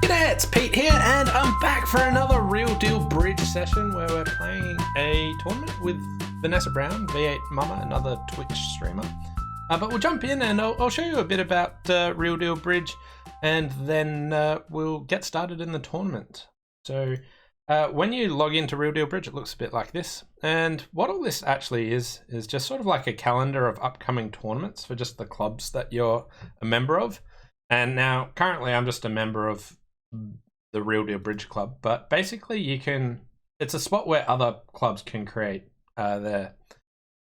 G'day, it's Pete here, and I'm back for another Real Deal Bridge session where we're playing a tournament with Vanessa Brown, V8 Mama, another Twitch streamer. But we'll jump in and I'll show you a bit about Real Deal Bridge, and then we'll get started in the tournament. So when you log into Real Deal Bridge, it looks a bit like this. And what all this actually is just sort of like a calendar of upcoming tournaments for just the clubs that you're a member of. And now, currently, I'm just a member of the Real Deal Bridge Club, but basically it's a spot where other clubs can create their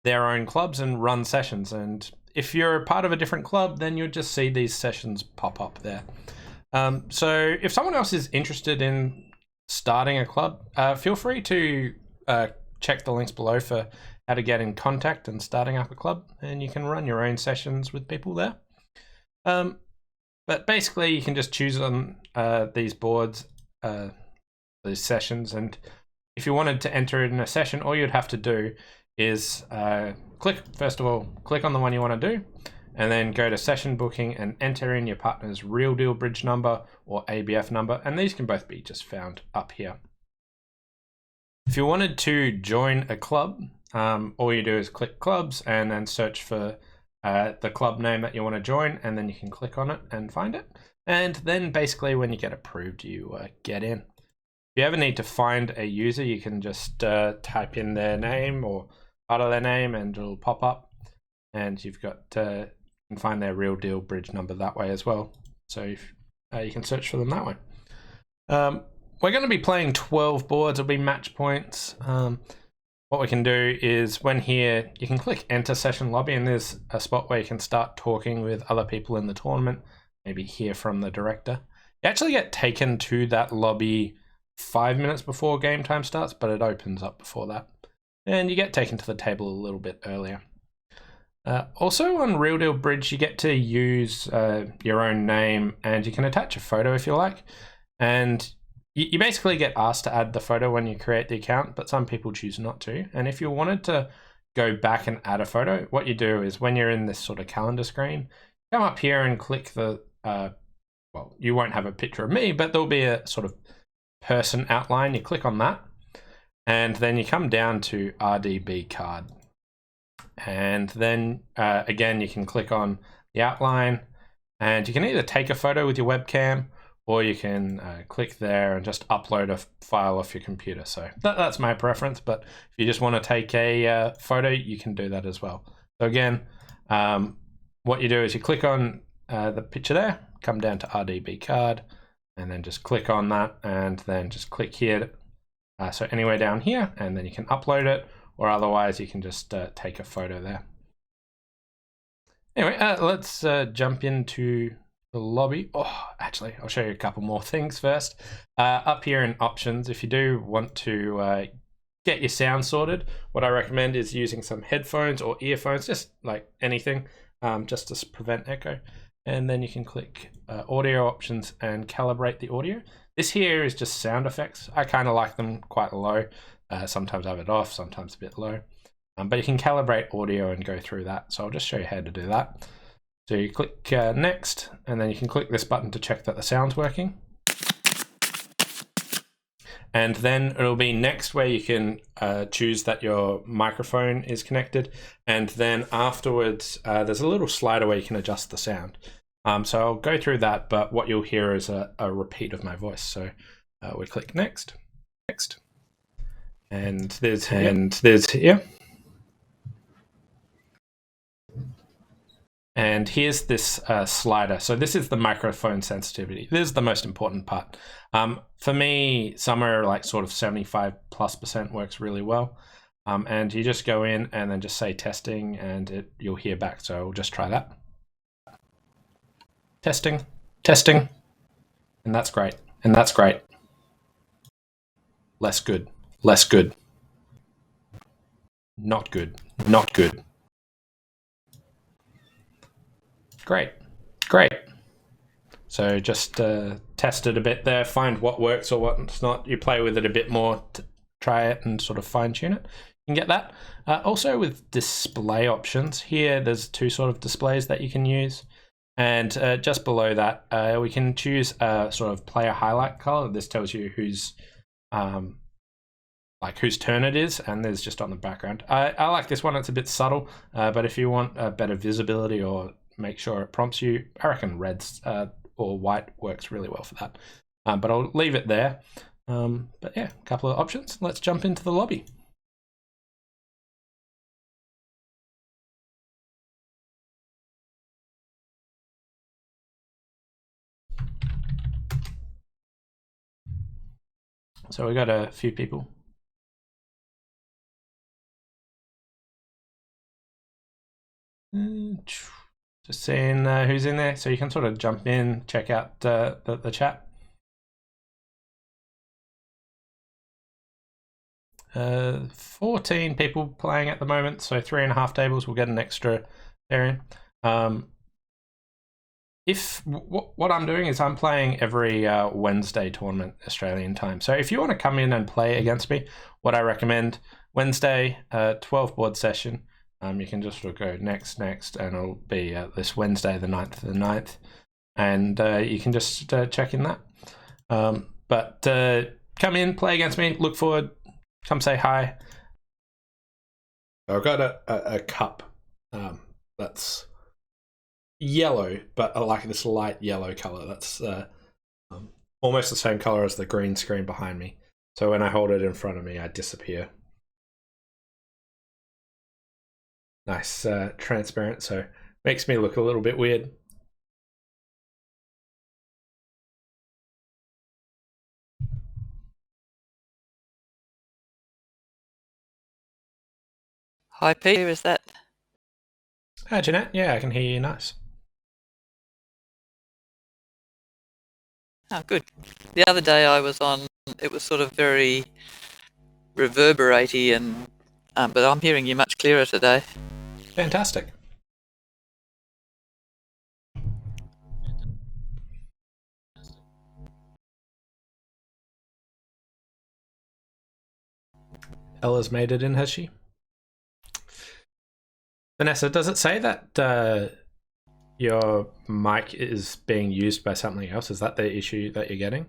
own clubs and run sessions. And if you're a part of a different club, then you'll just see these sessions pop up there. So if someone else is interested in starting a club, feel free to check the links below for how to get in contact and starting up a club, and you can run your own sessions with people there. But basically, you can just choose on these boards, these sessions, and if you wanted to enter in a session, all you'd have to do is first of all, click on the one you want to do, and then go to session booking and enter in your partner's Real Deal Bridge number or ABF number, and these can both be just found up here. If you wanted to join a club, all you do is click clubs and then search for the club name that you want to join, and then you can click on it and find it. And then basically when you get approved, you get in. If you ever need to find a user, you can just type in their name or part of their name and it'll pop up, and you've got you can find their Real Deal Bridge number that way as well. So you can search for them that way. We're going to be playing 12 boards. It'll be match points. What we can do is when here, you can click enter session lobby, and there's a spot where you can start talking with other people in the tournament, maybe hear from the director. You actually get taken to that lobby 5 minutes before game time starts, but it opens up before that. And you get taken to the table a little bit earlier. Also on Real Deal Bridge, you get to use your own name, and you can attach a photo if you like. And you basically get asked to add the photo when you create the account, but some people choose not to. And if you wanted to go back and add a photo, what you do is when you're in this sort of calendar screen, come up here and click the, well, you won't have a picture of me, but there'll be a sort of person outline. You click on that, and then you come down to RDB card. And then again, you can click on the outline, and you can either take a photo with your webcam, or you can click there and just upload a file off your computer. So that's my preference, but if you just want to take a photo, you can do that as well. So again, what you do is you click on the picture there, come down to RDB card, and then just click on that, and then just click here. So anywhere down here, and then you can upload it, or otherwise you can just take a photo there. Anyway, let's jump into the lobby. Oh, actually, I'll show you a couple more things first. Up here in options, if you do want to get your sound sorted, what I recommend is using some headphones or earphones, just like anything, just to prevent echo. And then you can click audio options and calibrate the audio. This here is just sound effects. I kind of like them quite low. Sometimes I have it off, sometimes a bit low. But you can calibrate audio and go through that. So I'll just show you how to do that. So you click next, and then you can click this button to check that the sound's working. And then it'll be next where you can choose that your microphone is connected. And then afterwards, there's a little slider where you can adjust the sound. So I'll go through that, but what you'll hear is a repeat of my voice. So we click next, next. And there's here. And here's this slider. So this is the microphone sensitivity. This is the most important part. For me, somewhere like sort of 75+% works really well. And you just go in and then just say testing, and you'll hear back. So we'll just try that. Testing, testing. And that's great. And that's great. Less good, less good. Not good, not good. Great, great. So just test it a bit there, find what works or what's not. You play with it a bit more to try it and sort of fine tune it. You can get that. Also with display options, here there's two sort of displays that you can use. And just below that, we can choose a sort of player highlight color. This tells you whose whose turn it is, and there's just on the background. I like this one. It's a bit subtle, but if you want better visibility or make sure it prompts you, I reckon reds or white works really well for that. But I'll leave it there. But yeah, a couple of options. Let's jump into the lobby. So we got a few people. Just seeing who's in there, so you can sort of jump in, check out the chat. 14 people playing at the moment, so 3.5 tables will get an extra area. What I'm doing is I'm playing every Wednesday tournament Australian time. So if you want to come in and play against me, what I recommend, Wednesday 12 board session. You can just sort of go next, and it'll be this Wednesday, the 9th of the 9th. And you can just check in that. But come in, play against me, look forward, come say hi. I've got a cup that's yellow, but I like this light yellow color. That's almost the same color as the green screen behind me. So when I hold it in front of me, I disappear. Nice transparent, so makes me look a little bit weird. Hi, Peter, is that? Hi, Jeanette. Yeah, I can hear you nice. Oh, good. The other day I was on, it was sort of very reverberatey, and but I'm hearing you much clearer today. Fantastic. Ella's made it in, has she? Vanessa, does it say that your mic is being used by something else? Is that the issue that you're getting?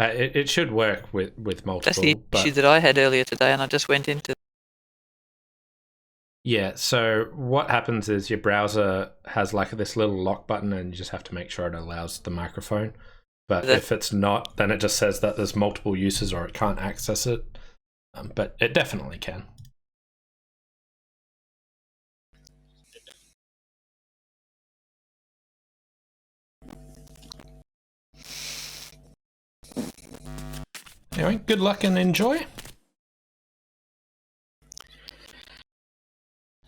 It should work with multiple. That's the issue that I had earlier today, and I just went into. Yeah, so what happens is your browser has like this little lock button, and you just have to make sure it allows the microphone. But if it's not, then it just says that there's multiple uses or it can't access it. But it definitely can. Anyway, good luck and enjoy.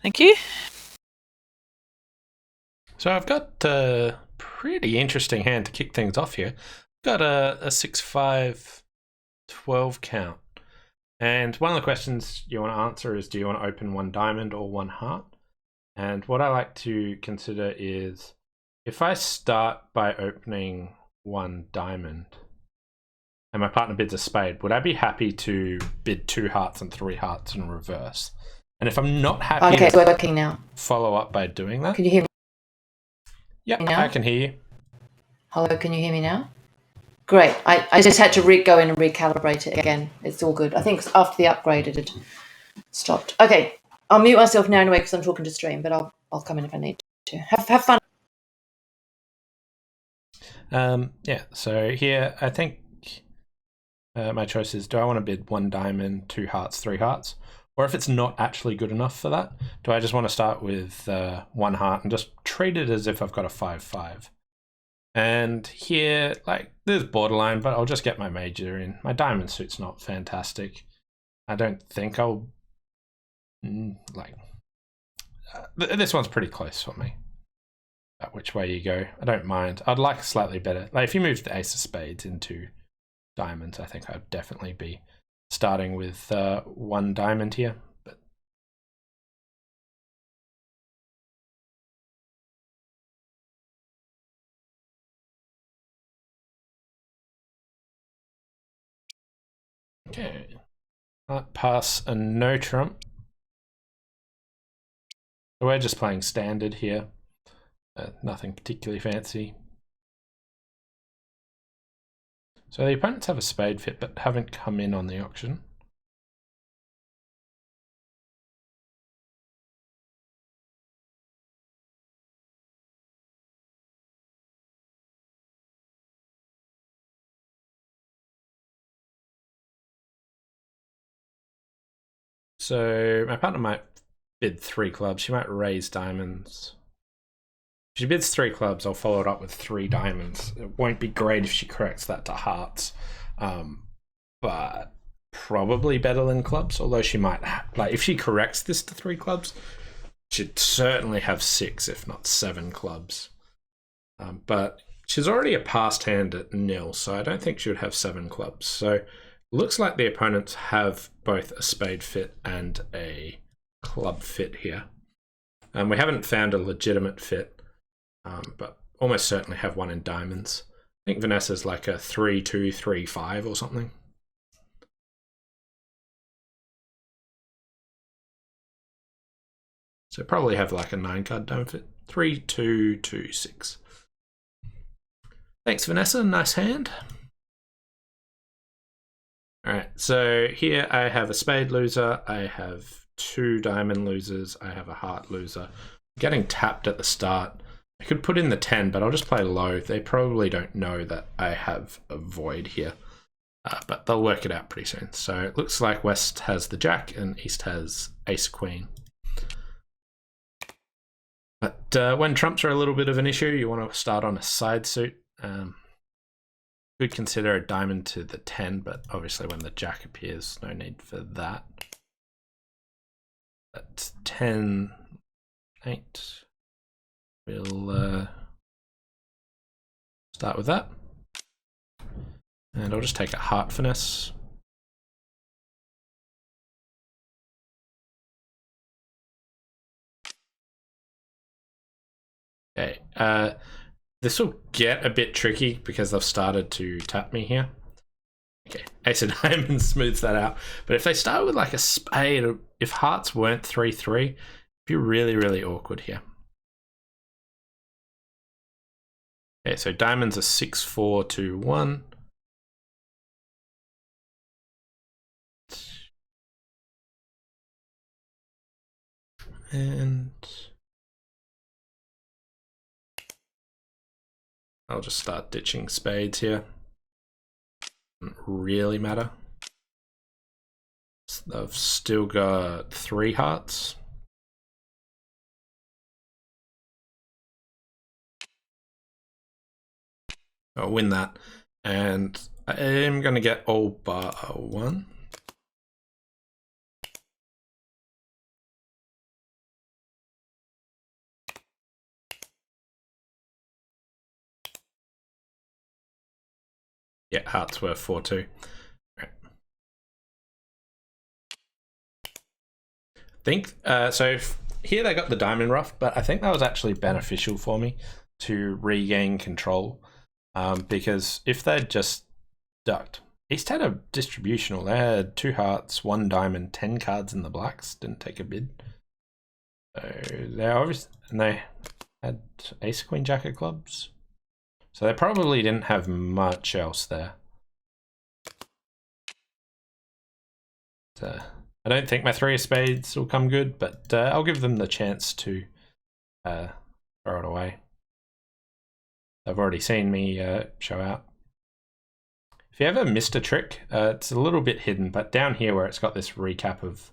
Thank you. So I've got a pretty interesting hand to kick things off here. Got a 6-5 12 count. And one of the questions you want to answer is, do you want to open one diamond or one heart? And what I like to consider is, if I start by opening one diamond and my partner bids a spade, would I be happy to bid 2 hearts and 3 hearts in reverse? And if I'm not happy, okay, we're working now. Follow up by doing that. Can you hear me? Yeah, I can hear you. Hello, can you hear me now? Great. I just had to go in and recalibrate it again. It's all good. I think after the upgrade it had stopped. Okay, I'll mute myself now anyway because I'm talking to stream, but I'll come in if I need to. Have fun. Yeah, so here I think my choice is, do I want to bid 1 diamond, 2 hearts, 3 hearts? Or if it's not actually good enough for that, do I just want to start with 1 heart and just treat it as if I've got a 5-5? And here, like, there's borderline, but I'll just get my major in. My diamond suit's not fantastic. I don't think I'll... this one's pretty close for me. Which way you go, I don't mind. I'd like slightly better. Like, if you move the ace of spades into diamonds, I think I'd definitely be starting with 1 diamond here. But Okay. Pass a no trump. So we're just playing standard here. Nothing particularly fancy. So the opponents have a spade fit but haven't come in on the auction. So my partner might bid 3 clubs. She might raise diamonds. If she bids 3 clubs, I'll follow it up with 3 diamonds. It won't be great if she corrects that to hearts, but probably better than clubs. Although she might, like, if she corrects this to 3 clubs, she'd certainly have 6, if not 7 clubs. But she's already a passed hand at 0, so I don't think she would have 7 clubs. So looks like the opponents have both a spade fit and a club fit here. We haven't found a legitimate fit, but almost certainly have one in diamonds. I think Vanessa's like a 3-2, 3-5 or something. So probably have like a 9-card diamond fit. 3-2, 2-6. Thanks, Vanessa. Nice hand. Alright, so here I have a spade loser, I have 2 diamond losers, I have a heart loser. I'm getting tapped at the start. I could put in the 10, but I'll just play low. They probably don't know that I have a void here, but they'll work it out pretty soon. So it looks like West has the jack and East has ace queen. But when trumps are a little bit of an issue, you want to start on a side suit. Could consider a diamond to the 10, but obviously when the jack appears, no need for that. That's 10, 8. We'll start with that. And I'll just take a heart finesse. Okay, this will get a bit tricky because they've started to tap me here. Okay, ace of diamonds smooths that out. But if they start with like a spade, if hearts weren't 3-3, it'd be really, really awkward here. Okay, so diamonds are 6-4, 2-1. And I'll just start ditching spades here. Doesn't really matter. I've still got 3 hearts. I'll win that. And I am going to get all bar 1. Yeah, hearts were 4-2. Right. I think, so here they got the diamond rough, but I think that was actually beneficial for me to regain control. Because if they'd just ducked, East had a distributional. They had 2 hearts, 1 diamond, 10 cards in the blacks, didn't take a bid. So they're obviously, and they had ace, queen, jack of clubs. So they probably didn't have much else there. I don't think my 3 of spades will come good, but I'll give them the chance to throw it away. They've already seen me show out. If you ever missed a trick, it's a little bit hidden, but down here where it's got this recap of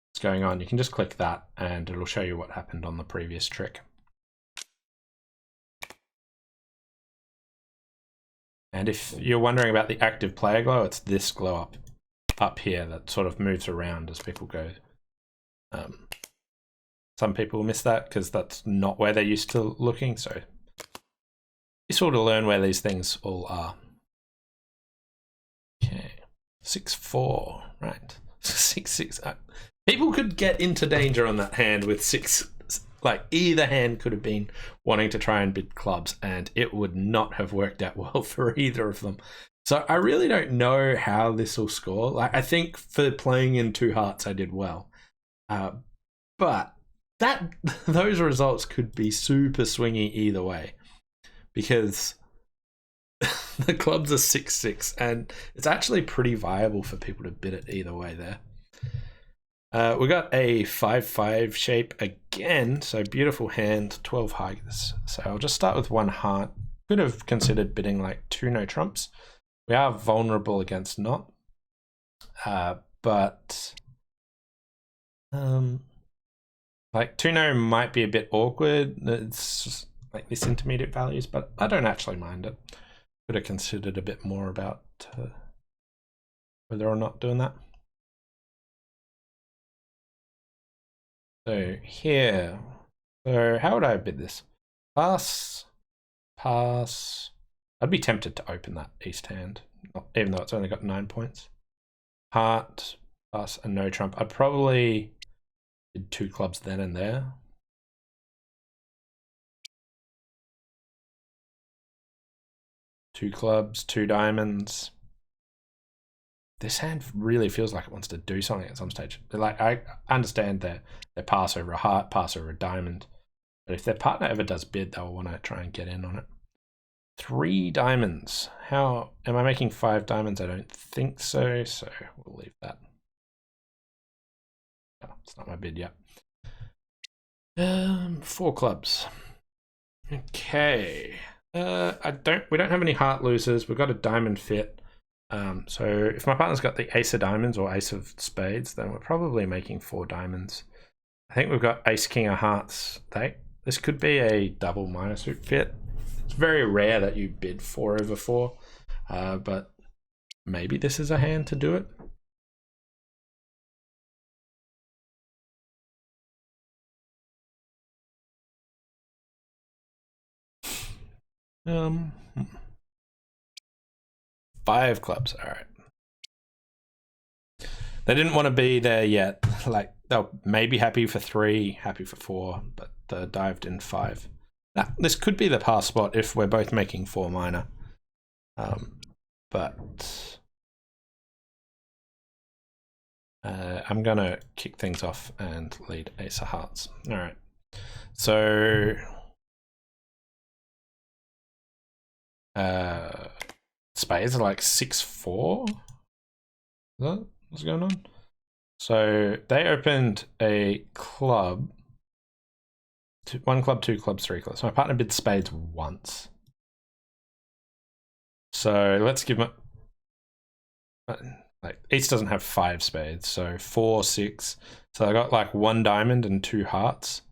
what's going on, you can just click that and it'll show you what happened on the previous trick. And if you're wondering about the active player glow, it's this glow up here that sort of moves around as people go. Some people miss that because that's not where they're used to looking, so you sort of learn where these things all are. Okay, 6-4, right? 6-6. People could get into danger on that hand with 6. Like either hand could have been wanting to try and bid clubs, and it would not have worked out well for either of them. So I really don't know how this will score. Like, I think for playing in 2 hearts, I did well. But those results could be super swingy either way, because the clubs are 6-6, and it's actually pretty viable for people to bid it either way there. We got a 5-5 shape again, so beautiful hand, 12 highs. So I'll just start with 1 heart. Could have considered bidding like 2 no trumps. We are vulnerable against not, but like 2 no might be a bit awkward. It's just like this intermediate values, but I don't actually mind it. Could have considered a bit more about whether or not doing that. So here, so how would I bid this? Pass, pass. I'd be tempted to open that east hand, even though it's only got 9 points. Heart, pass, and no trump. I'd probably did 2 clubs then and there. Two clubs, 2 diamonds. This hand really feels like it wants to do something at some stage. Like, I understand their pass over a heart, pass over a diamond, but if their partner ever does bid, they'll want to try and get in on it. 3 diamonds. How am I making 5 diamonds? I don't think so, so we'll leave that. Oh, it's not my bid yet. 4 clubs. Okay. We don't have any heart losers. We've got a diamond fit. So if my partner's got the ace of diamonds or ace of spades, then we're probably making 4 diamonds. I think we've got ace king of hearts. This could be a double minor suit fit. It's very rare that you bid 4 over 4, but maybe this is a hand to do it. Um, 5 clubs. All right. They didn't want to be there yet. Like, they'll maybe happy for 3, happy for 4, but dived in 5. Now, this could be the pass spot if we're both making 4 minor. But I'm gonna kick things off and lead ace of hearts. All right. So spades are like 6-4. Is that what's going on? So they opened a club. 1 club, 2 clubs, 3 clubs. My partner bid spades once. So let's give him like East doesn't have 5 spades, so 4, 6. So I got like 1 diamond and 2 hearts.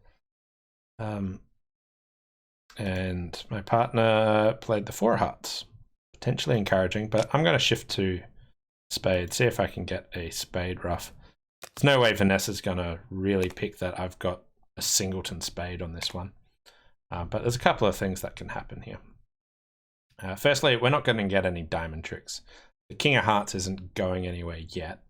And my partner played the 4 hearts, potentially encouraging, but I'm going to shift to spade, see if I can get a spade ruff. There's no way Vanessa's going to really pick that I've got a singleton spade on this one. But there's a couple of things that can happen here. Firstly, we're not going to get any diamond tricks. The king of hearts isn't going anywhere yet.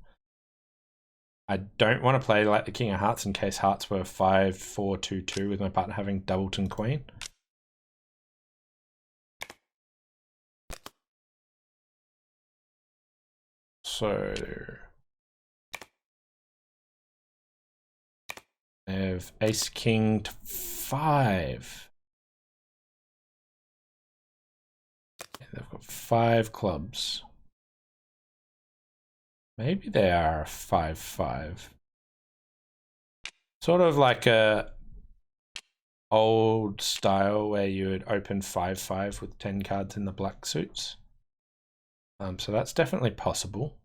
I don't want to play like the king of hearts in case hearts were 5, 4, 2, 2 with my partner having doubleton queen. So I have ace king to 5. They've got 5 clubs. Maybe they are a 5-5. Sort of like a old style where you would open 5-5 with 10 cards in the black suits. So that's definitely possible.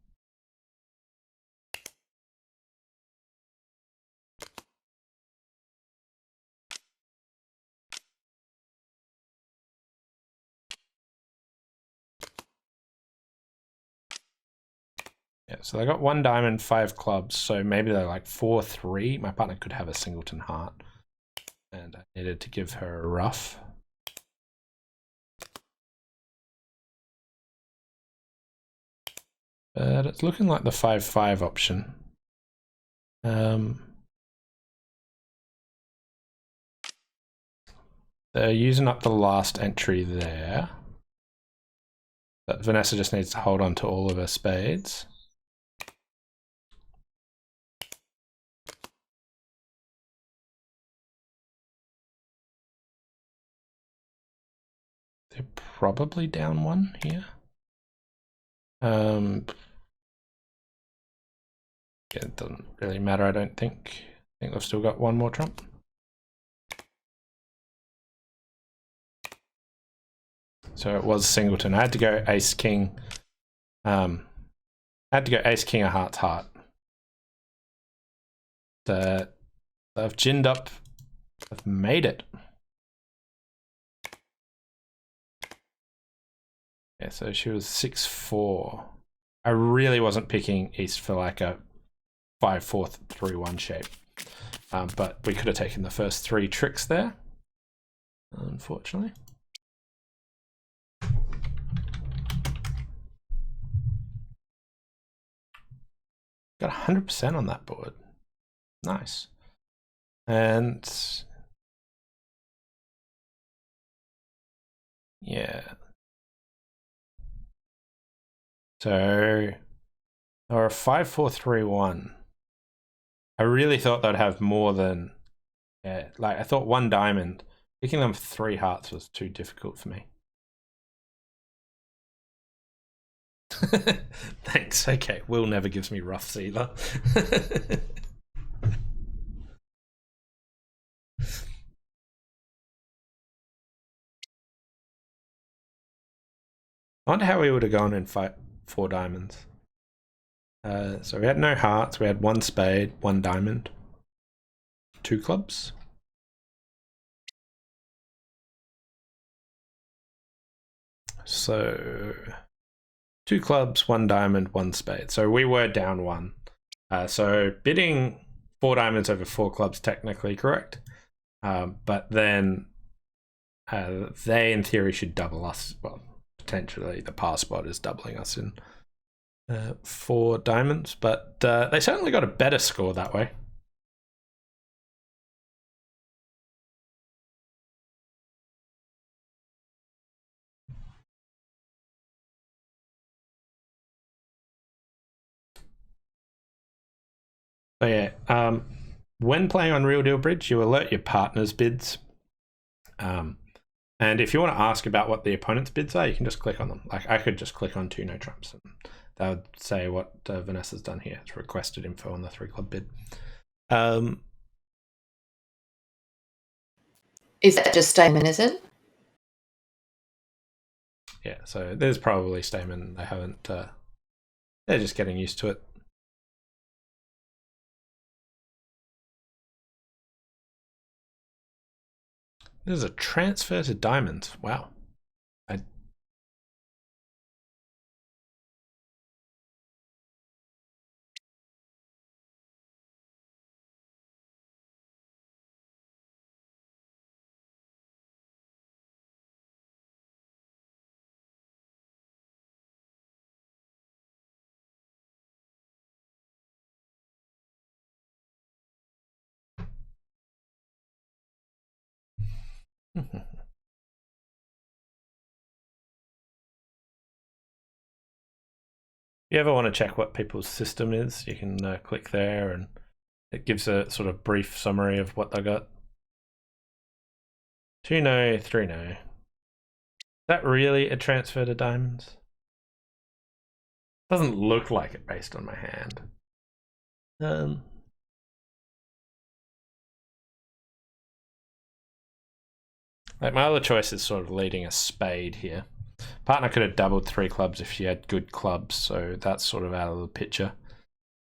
Yeah, so they got 1 diamond, 5 clubs, so maybe they're like 4-3. My partner could have a singleton heart, and I needed to give her a ruff. But it's looking like the 5-5 option. They're using up the last entry there. But Vanessa just needs to hold on to all of her spades. They're probably down one here. Yeah, it doesn't really matter, I don't think. I think they've still got one more trump. So it was singleton. I had to go ace king. I had to go ace king of hearts heart. I've ginned up. I've made it. Yeah, so she was 6-4. I really wasn't picking east for like a 5-4 3-1 shape, but we could have taken the first 3 tricks there, unfortunately. Got 100% on that board. Nice. And yeah. So, or a 5-4-3-1. I really thought they'd have more than, yeah, like I thought one diamond. Picking them 3 hearts was too difficult for me. Thanks. Okay, Will never gives me roughs either. I wonder how we would have gone in 4 diamonds. So we had no hearts, we had 1 spade, 1 diamond, 2 clubs. So 2 clubs, 1 diamond, 1 spade. So we were down 1. So bidding 4 diamonds over 4 clubs technically correct, but then they in theory should double us. Well, potentially the par spot is doubling us in 4 diamonds, but they certainly got a better score that way. So yeah, when playing on Real Deal Bridge, you alert your partner's bids. And if you want to ask about what the opponent's bids are, you can just click on them. Like I could just click on 2 no trumps and that would say what Vanessa's done here. It's requested info on the 3 club bid. Is that just Stamen, is it? Yeah, so there's probably Stamen. They haven't, they're just getting used to it. There's a transfer to diamonds. Wow. If you ever want to check what people's system is, you can click there and it gives a sort of brief summary of what they got. 2 no, 3 no. Is that really a transfer to diamonds? Doesn't look like it based on my hand. Like my other choice is sort of leading a spade here. Partner could have doubled 3 clubs if she had good clubs, so that's sort of out of the picture.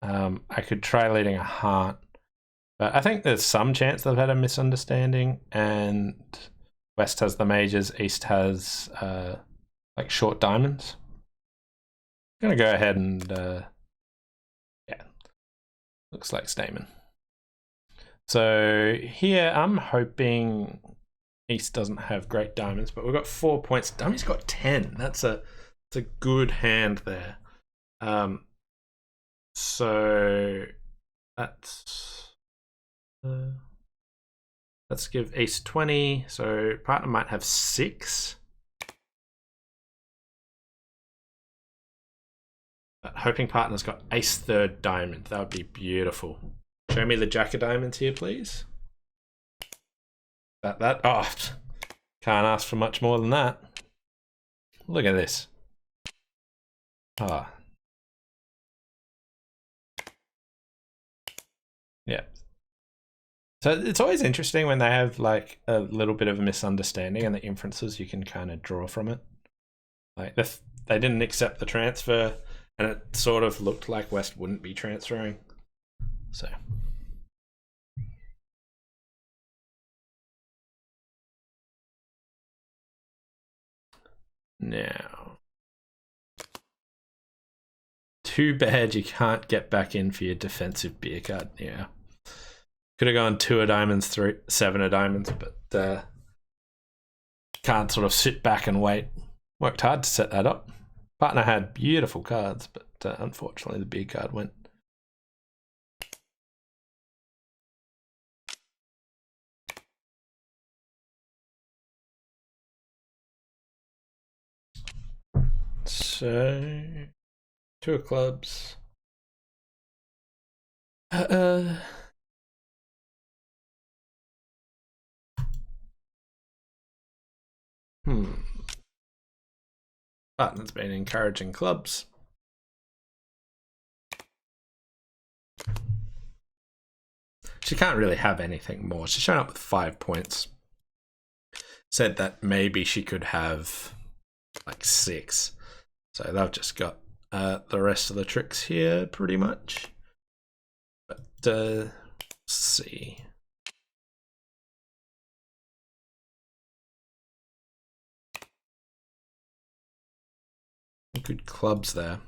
I could try leading a heart, but I think there's some chance they've had a misunderstanding and West has the majors, East has like short diamonds. I'm gonna go ahead and yeah, looks like Stamen. So here I'm hoping East doesn't have great diamonds, but we've got 4 points. Dummy's got 10. That's a good hand there. So that's let's give East 20. So partner might have 6. But hoping partner's got ace third diamond. That would be beautiful. Show me the jack of diamonds here, please. That oh, can't ask for much more than that. Look at this. Ah. Yeah. So it's always interesting when they have like a little bit of a misunderstanding and the inferences you can kind of draw from it. Like they didn't accept the transfer and it sort of looked like West wouldn't be transferring. So now, too bad you can't get back in for your defensive beer card. Yeah. Could have gone 2 of diamonds, 7 of diamonds, but can't sort of sit back and wait. Worked hard to set that up. Partner had beautiful cards, but unfortunately the beer card went. So 2 of clubs. Partner's been encouraging clubs. She can't really have anything more. She's shown up with 5 points. Said that maybe she could have like 6. So they've just got the rest of the tricks here pretty much. But let's see. Good clubs there.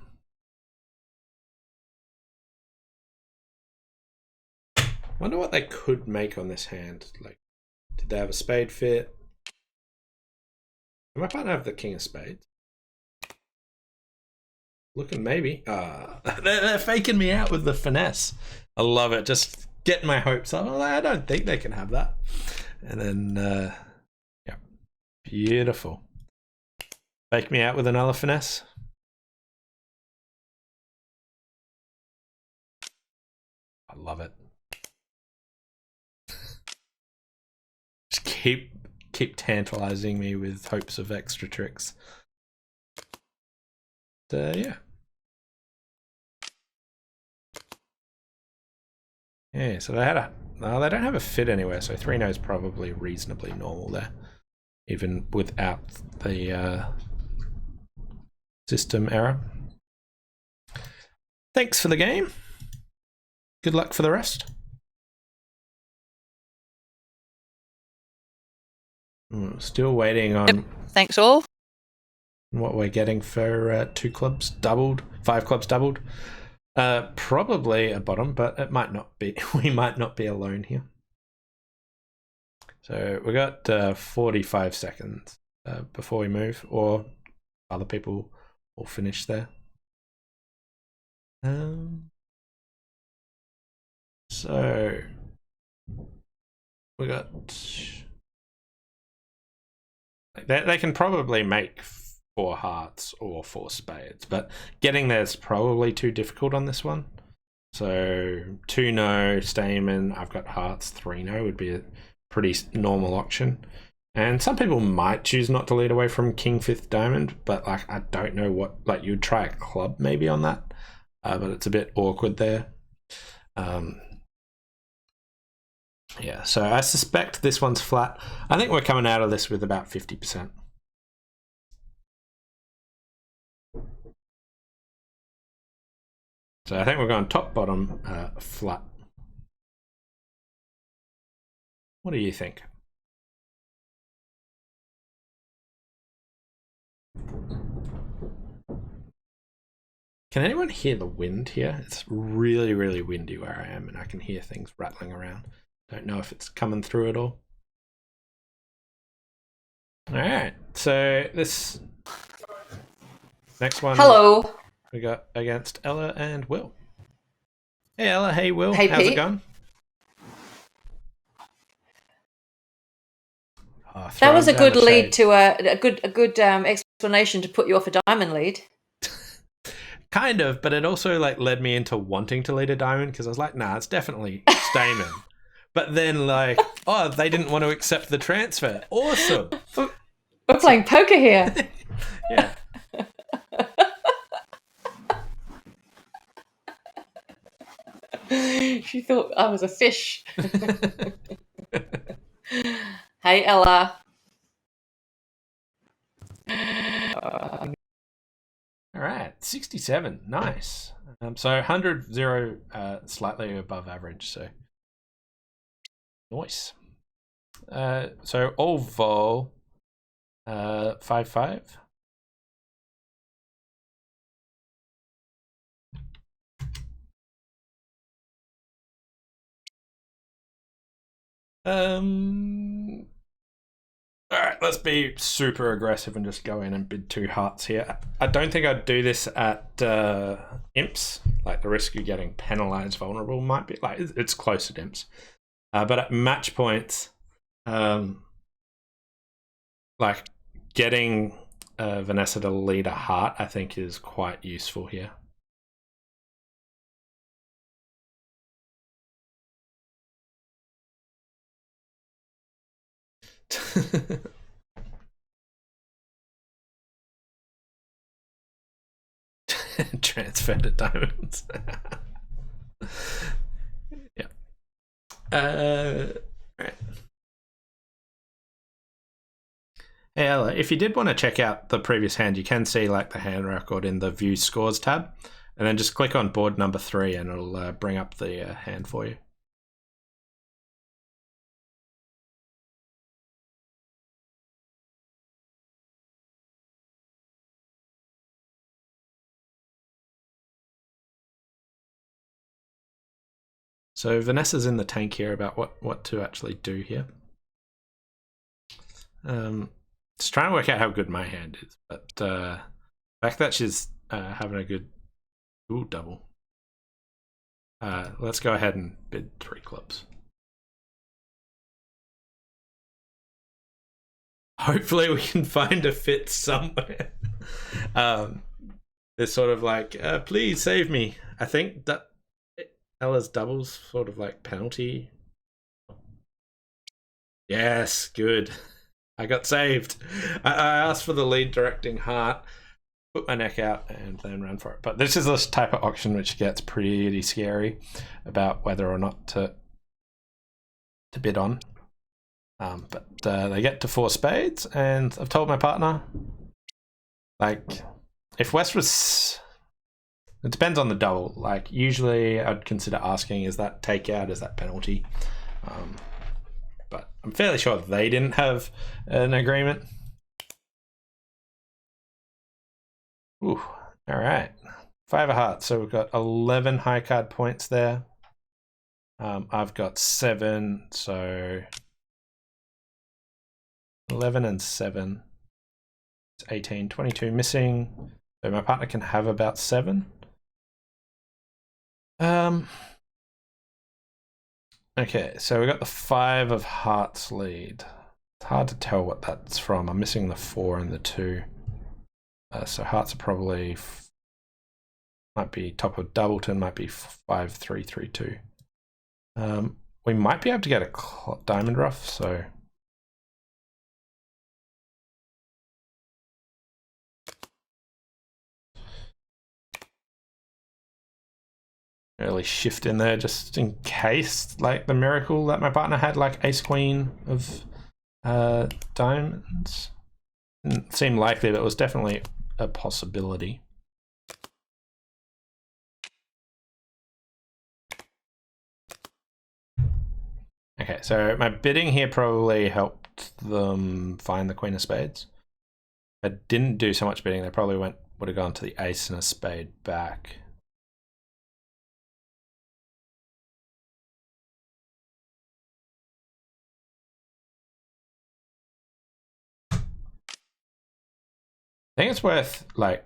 Wonder what they could make on this hand. Like, did they have a spade fit? Did my partner have the king of spades? Looking maybe. They're faking me out with the finesse. I love it. Just getting my hopes up. I don't think they can have that. And then, yeah, beautiful. Fake me out with another finesse. I love it. Just keep tantalizing me with hopes of extra tricks. Yeah. Yeah, so they had a... No, they don't have a fit anywhere, so 3-no is probably reasonably normal there. Even without the system error. Thanks for the game. Good luck for the rest. Still waiting on... Yep. Thanks all. What we're getting for 2 clubs doubled, 5 clubs doubled. Probably a bottom, but it might not be. We might not be alone here. So we got 45 seconds before we move, or other people will finish there. So we got... They can probably make 4 hearts or 4 spades, but getting there's probably too difficult on this one. So 2-no, Stayman, I've got hearts, 3-no would be a pretty normal auction. And some people might choose not to lead away from king 5th diamond, but like I don't know what, like you'd try a club maybe on that, but it's a bit awkward there. Yeah, so I suspect this one's flat. I think we're coming out of this with about 50%. So I think we're going top, bottom, flat. What do you think? Can anyone hear the wind here? It's really, really windy where I am, and I can hear things rattling around. Don't know if it's coming through at all. All right, so this next one. Hello. We got against Ella and Will. Hey Ella, hey Will, hey, how's Pete. it going? That was a good lead to a good explanation to put you off a diamond lead. kind of, but it also like led me into wanting to lead a diamond because I was like, nah, it's definitely Stamen. But then like, oh, they didn't want to accept the transfer. Awesome. We're playing poker here. Yeah. She thought I was a fish. Hey, Ella. All right, 67. Nice. So 100, 0, slightly above average. So nice. So all vol, 5-5. All right, let's be super aggressive and just go in and bid 2 hearts here. I don't think I'd do this at imps. Like the risk of getting penalized vulnerable might be like it's close to imps, but at match points, like getting Vanessa to lead a heart, I think is quite useful here. Transfer to diamonds. Yeah. Right. Hey, Ella, if you did want to check out the previous hand, you can see like the hand record in the View Scores tab, and then just click on board number 3, and it'll bring up the hand for you. So Vanessa's in the tank here about what to actually do here. Just trying to work out how good my hand is, but the fact that she's having a good double. Let's go ahead and bid 3 clubs. Hopefully we can find a fit somewhere. It's sort of like, please save me. I think that Ella's doubles sort of like penalty. Yes, good. I got saved. I asked for the lead directing heart, put my neck out, and then ran for it. But this is this type of auction which gets pretty scary about whether or not to bid on. But they get to 4 spades, and I've told my partner, like, if West was... It depends on the double. Like, usually I'd consider asking, is that takeout, is that penalty? But I'm fairly sure they didn't have an agreement. Ooh, all right. 5 of hearts, so we've got 11 high card points there. I've got 7, so 11 and 7. It's 18, 22 missing. So my partner can have about 7. Okay, so we got the 5 of hearts lead. It's hard to tell what that's from. I'm missing the 4 and the 2. So hearts are probably might be top of Doubleton, might be 5, 3, 3, 2. We might be able to get a diamond ruff, so early shift in there just in case, like the miracle that my partner had like ace queen of diamonds. Didn't seem likely, but it was definitely a possibility. Okay, so my bidding here probably helped them find the queen of spades. If I didn't do so much bidding, they probably would have gone to the ace and a spade back. I think it's worth, like,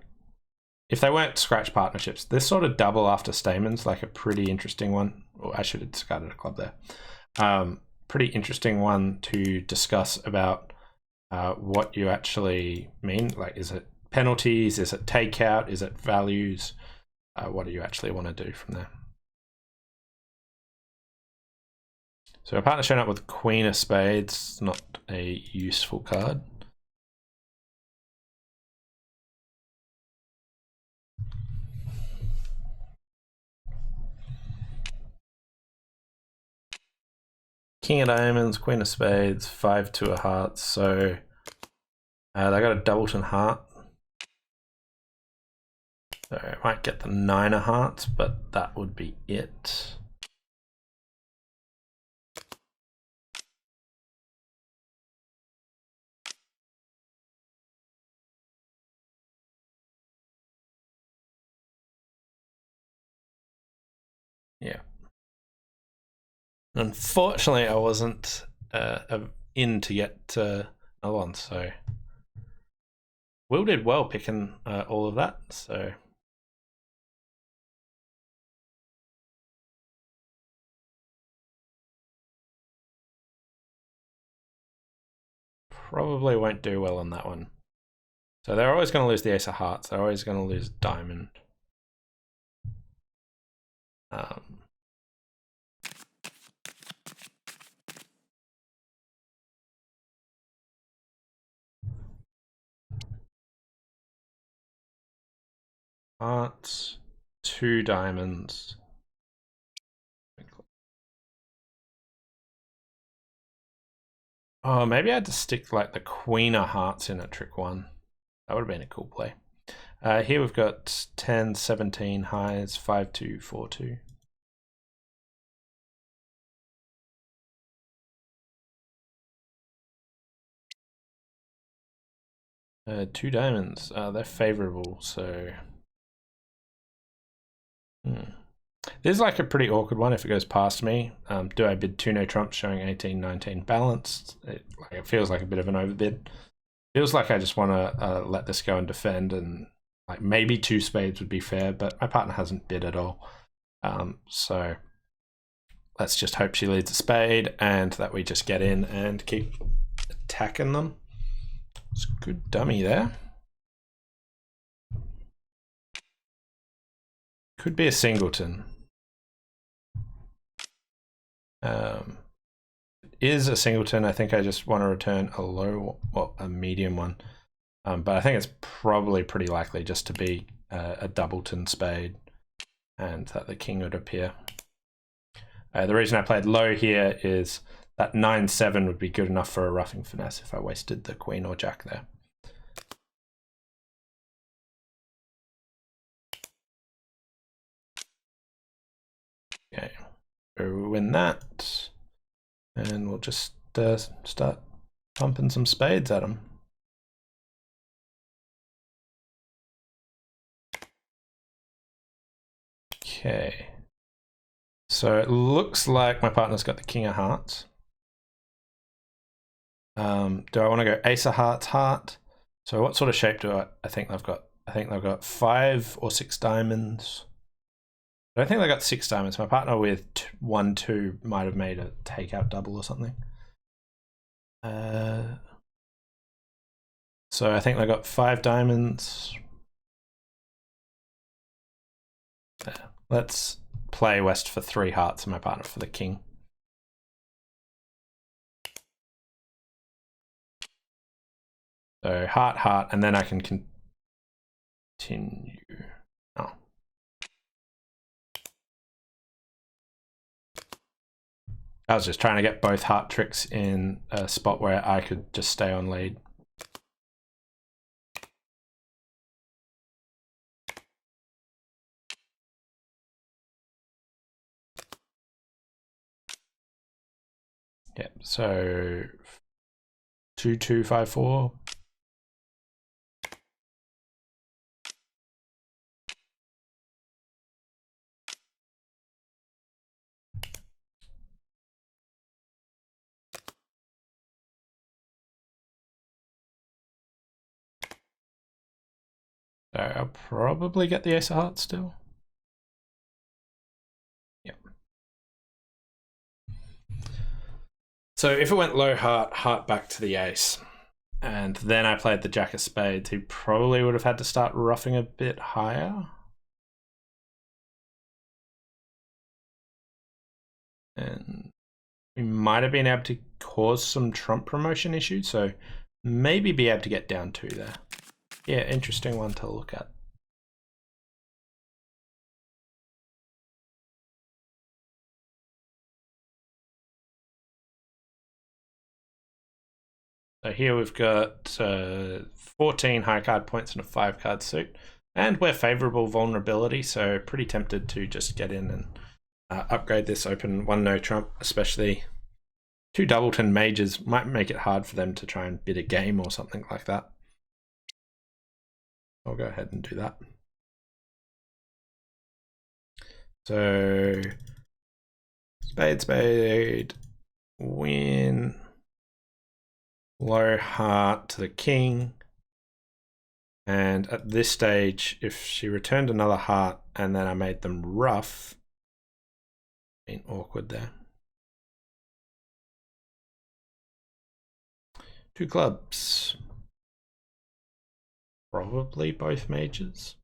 if they weren't scratch partnerships, this sort of double after Stamen's like a pretty interesting one. Oh, I should have discarded a club there. Pretty interesting one to discuss about what you actually mean. Like, is it penalties? Is it takeout? Is it values? what do you actually want to do from there. So our partner's shown up with Queen of Spades, not a useful card. King of Diamonds, Queen of Spades, 5 2 of Hearts. So they got a Doubleton Heart. So I might get the 9 of Hearts, but that would be it. Yeah. Unfortunately, I wasn't in to get another one, so Will did well picking all of that. So probably won't do well on that one. So they're always going to lose the Ace of Hearts. They're always going to lose Diamond. Hearts, 2 diamonds. Oh, maybe I had to stick like the Queen of Hearts in at trick 1. That would have been a cool play. Here we've got 10, 17 highs, 5 2, 4 2. Two diamonds. They're favorable, so. This is like a pretty awkward one if it goes past me. Do I bid 2 no trumps showing 18, 19 balanced? It feels like a bit of an overbid. Feels like I just want to let this go and defend, and like maybe 2 spades would be fair, but my partner hasn't bid at all. So let's just hope she leads a spade and that we just get in and keep attacking them. It's a good dummy there. Could be a singleton. Is a singleton. I think I just want to return a low, well, a medium one. But I think it's probably pretty likely just to be a doubleton spade and that the king would appear. The reason I played low here is that 9-7 would be good enough for a roughing finesse if I wasted the queen or jack there. Okay, so win that, and we'll just start pumping some spades at them. Okay, so it looks like my partner's got the king of hearts. Do I want to go ace of hearts, heart? So what sort of shape do I think they've got? I think they've got 5 or 6 diamonds. I don't think they got 6 diamonds. My partner with 1, 2 might have made a takeout double or something. So I think they got 5 diamonds. Let's play west for 3 hearts and my partner for the king. So heart, heart, and then I can continue. Oh. I was just trying to get both heart tricks in a spot where I could just stay on lead. Yep, so 2, 2, 5, 4. So I'll probably get the ace of hearts still. Yep. So if it went low heart, heart back to the ace, and then I played the jack of spades, he probably would have had to start roughing a bit higher. And we might have been able to cause some trump promotion issues, so maybe be able to get down 2 there. Yeah, interesting one to look at. So here we've got 14 high card points and a 5 card suit, and we're favorable vulnerability, so pretty tempted to just get in and upgrade this, open 1 no trump, especially 2 Doubleton mages might make it hard for them to try and bid a game or something like that. I'll go ahead and do that. So spade, win, low heart to the king. And at this stage, if she returned another heart and then I made them rough, being awkward there. 2 clubs. Probably both mages.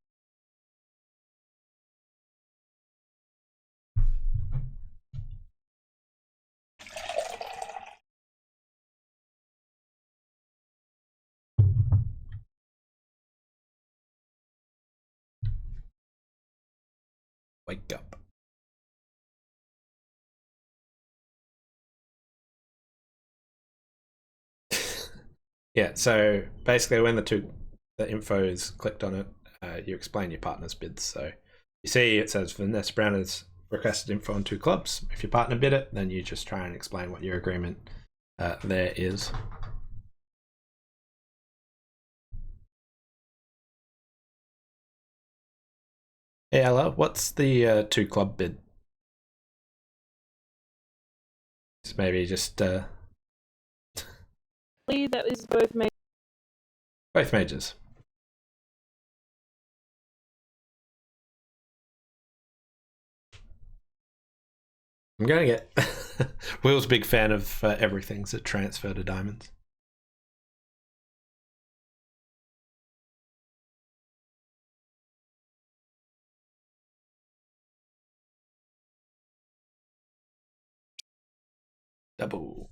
Wake up. Yeah, so basically when the info is clicked on it, you explain your partner's bids. So you see it says Vanessa Brown has requested info on 2 clubs. If your partner bid it, then you just try and explain what your agreement there is. Hey Ella, what's the 2 club bid? It's maybe just That is both made. both majors. I'm going to get... Will's a big fan of everything's that transfer to diamonds. Double.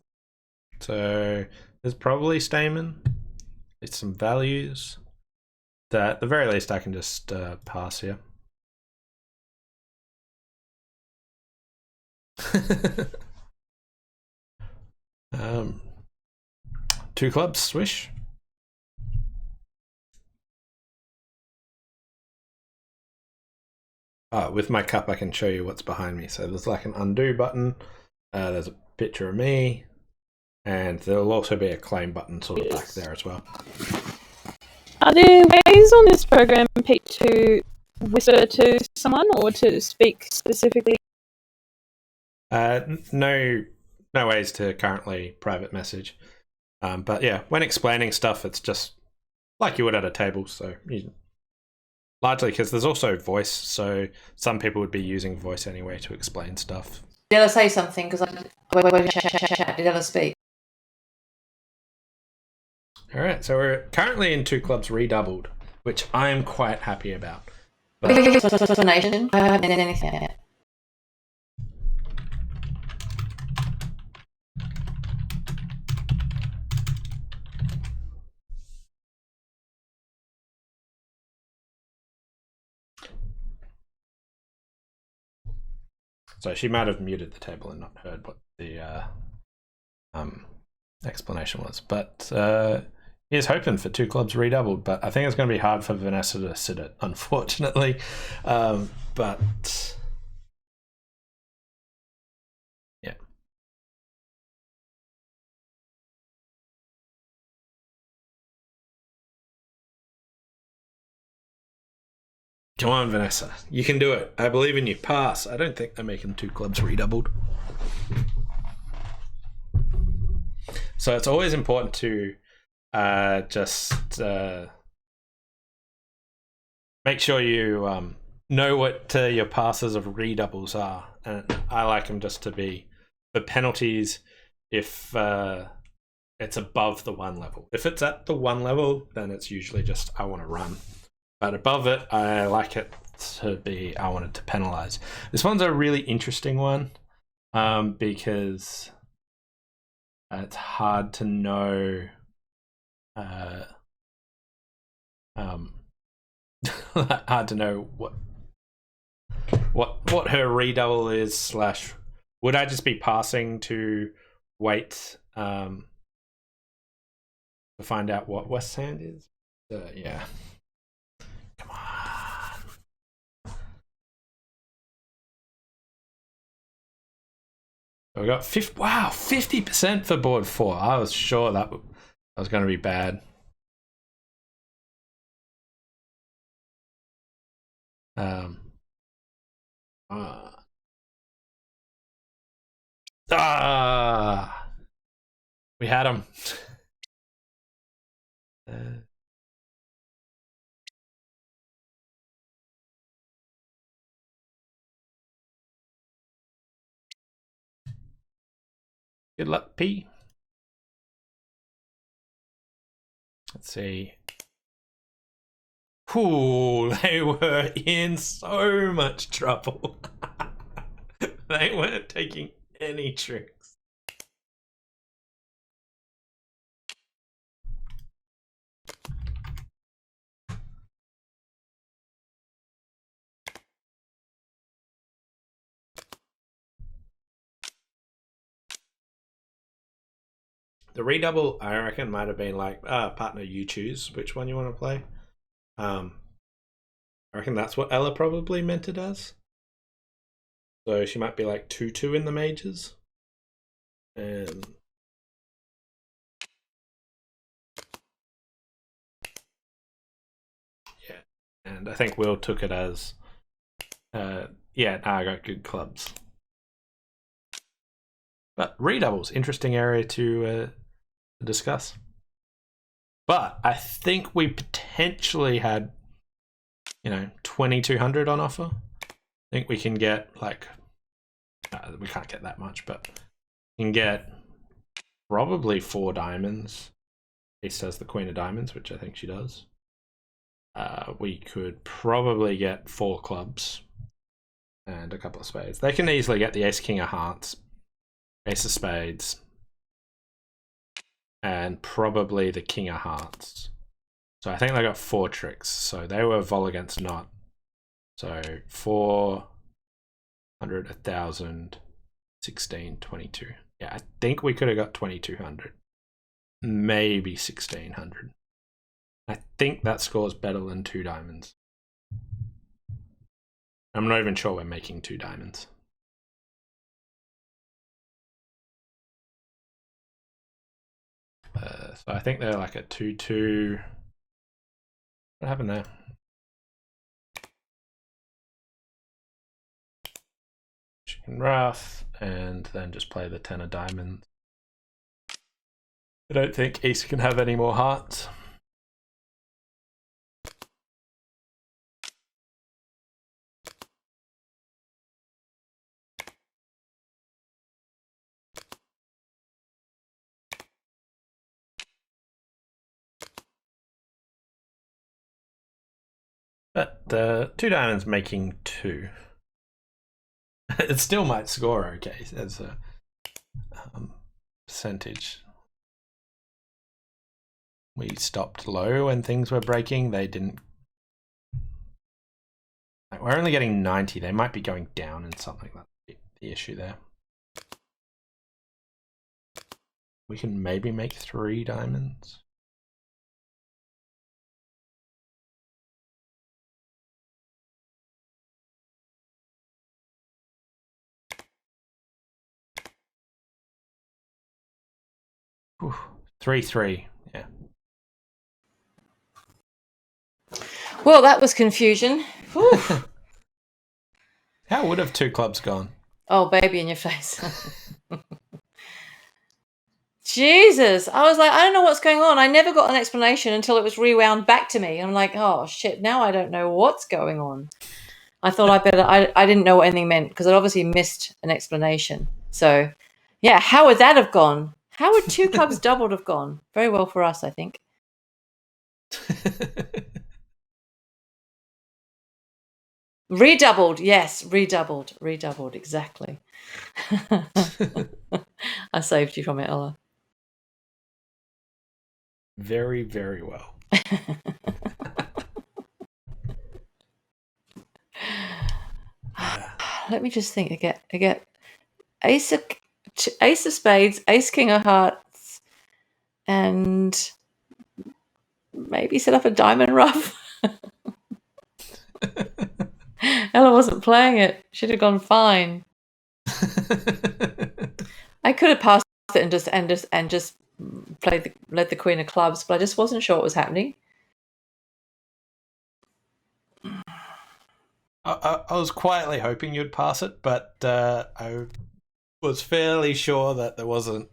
So there's probably Stamen. It's some values that at the very least I can just pass here. um, 2 clubs, swish. With my cup I can show you what's behind me. So there's like an undo button, there's a picture of me, and there'll also be a claim button sort of back there as well. Are there ways on this program, Pete, to whisper to someone or to speak specifically? No ways to currently private message. But yeah, when explaining stuff, it's just like you would at a table. So largely because there's also voice, so some people would be using voice anyway to explain stuff. Did Ella say something? Because did Ella speak? All right, so we're currently in 2 clubs redoubled, which I'm quite happy about. But Explanation. I haven't done anything yet. so she might have muted the table and not heard what the explanation was. But he's hoping for 2 clubs redoubled, but I think it's going to be hard for Vanessa to sit it, unfortunately. But yeah. Come on, Vanessa. You can do it. I believe in you. Pass. I don't think they're making 2 clubs redoubled. So it's always important to just make sure you know what your passes of redoubles are. And I like them just to be the penalties if it's above the 1 level. If it's at the 1 level, then it's usually just I want to run. But above it, I like it to be I wanted to penalize. This one's a really interesting one. because it's hard to know. Hard to know what her redouble is. / would I just be passing to wait to find out what West Hand is? Yeah. Come on. So we got 50% for board 4. I was sure that was going to be bad. We had him. Good luck, P. Let's see. Ooh, they were in so much trouble. They weren't taking any tricks. The redouble, I reckon, might have been like, partner, you choose which one you want to play. I reckon that's what Ella probably meant it as. So she might be like 2-2 in the majors. And yeah, and I think Will took it as, I got good clubs. But redoubles, interesting area to discuss. But I think we potentially had, 2,200 on offer. I think we can get we can't get that much, but we can get probably 4 diamonds. Ace has the Queen of Diamonds, which I think she does. We could probably get 4 clubs and a couple of spades. They can easily get the Ace King of Hearts, Ace of Spades, and probably the King of Hearts. So I think they got 4 tricks. So they were vol against not. So 400, 1,000, 16, 22. Yeah, I think we could have got 2,200. Maybe 1,600. I think that scores better than 2 diamonds. I'm not even sure we're making 2 diamonds. So I think they're like a 2-2. What happened there? Chicken rough, and then just play the 10 of diamonds. I don't think Ace can have any more hearts. But the 2 diamonds making 2. It still might score okay as a percentage. We stopped low when things were breaking. They didn't. We're only getting 90. They might be going down in something. That's the issue there. We can maybe make 3 diamonds. Whew. 3-3. Yeah. Well, that was confusion. How would have 2 clubs gone? Oh, baby in your face. Jesus. I was like, I don't know what's going on. I never got an explanation until it was rewound back to me. I'm like, oh, shit, now I don't know what's going on. I thought I didn't know what anything meant because I'd obviously missed an explanation. So, yeah, how would that have gone? How would 2 clubs doubled have gone? Very well for us, I think. Redoubled, yes, redoubled, exactly. I saved you from it, Ella. Very, very well. Let me just think. I get ace of spades, ace king of hearts, and maybe set up a diamond ruff. Ella wasn't playing it. Should have gone fine. I could have passed it and just led the queen of clubs, but I just wasn't sure what was happening. I was quietly hoping you'd pass it, but I was fairly sure that there wasn't.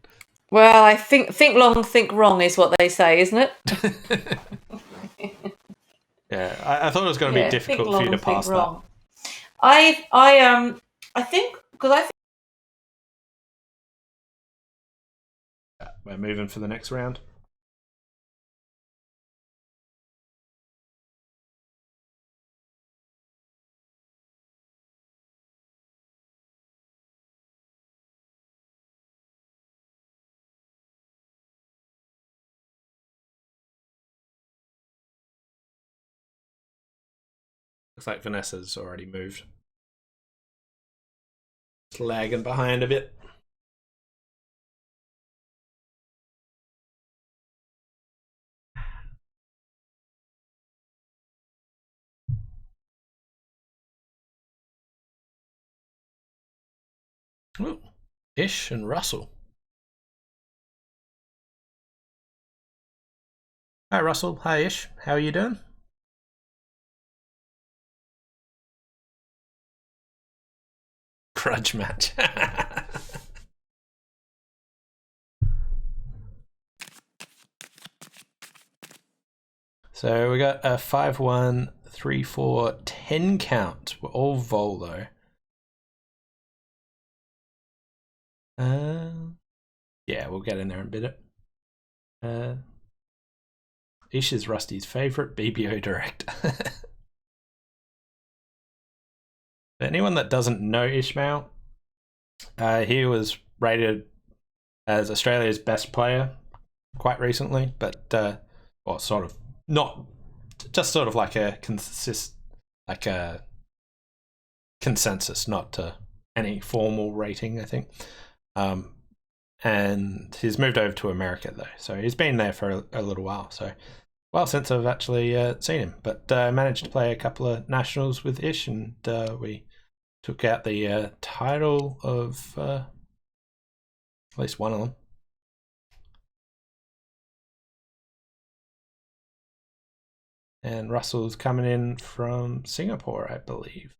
Well, I think long, think wrong is what they say, isn't it? Yeah, I thought it was going to be difficult for you to pass that. I think because I think We're moving for the next round. Looks like Vanessa's already moved. It's lagging behind a bit. Ooh, Ish and Russell. Hi Russell, hi Ish, how are you doing? Grudge match. So we got a 5-1, 3-4, 10 count. We're all vol though. Yeah, we'll get in there in a bit. Ish is Rusty's favourite BBO direct. Anyone that doesn't know Ishmael, he was rated as Australia's best player quite recently, but well, sort of not just sort of like a consensus, not any formal rating, I think. And he's moved over to America though, so he's been there for a little while. So, well, since I've actually seen him, but managed to play a couple of nationals with Ish, and we took out the title of at least one of them. And Russell's coming in from Singapore, I believe.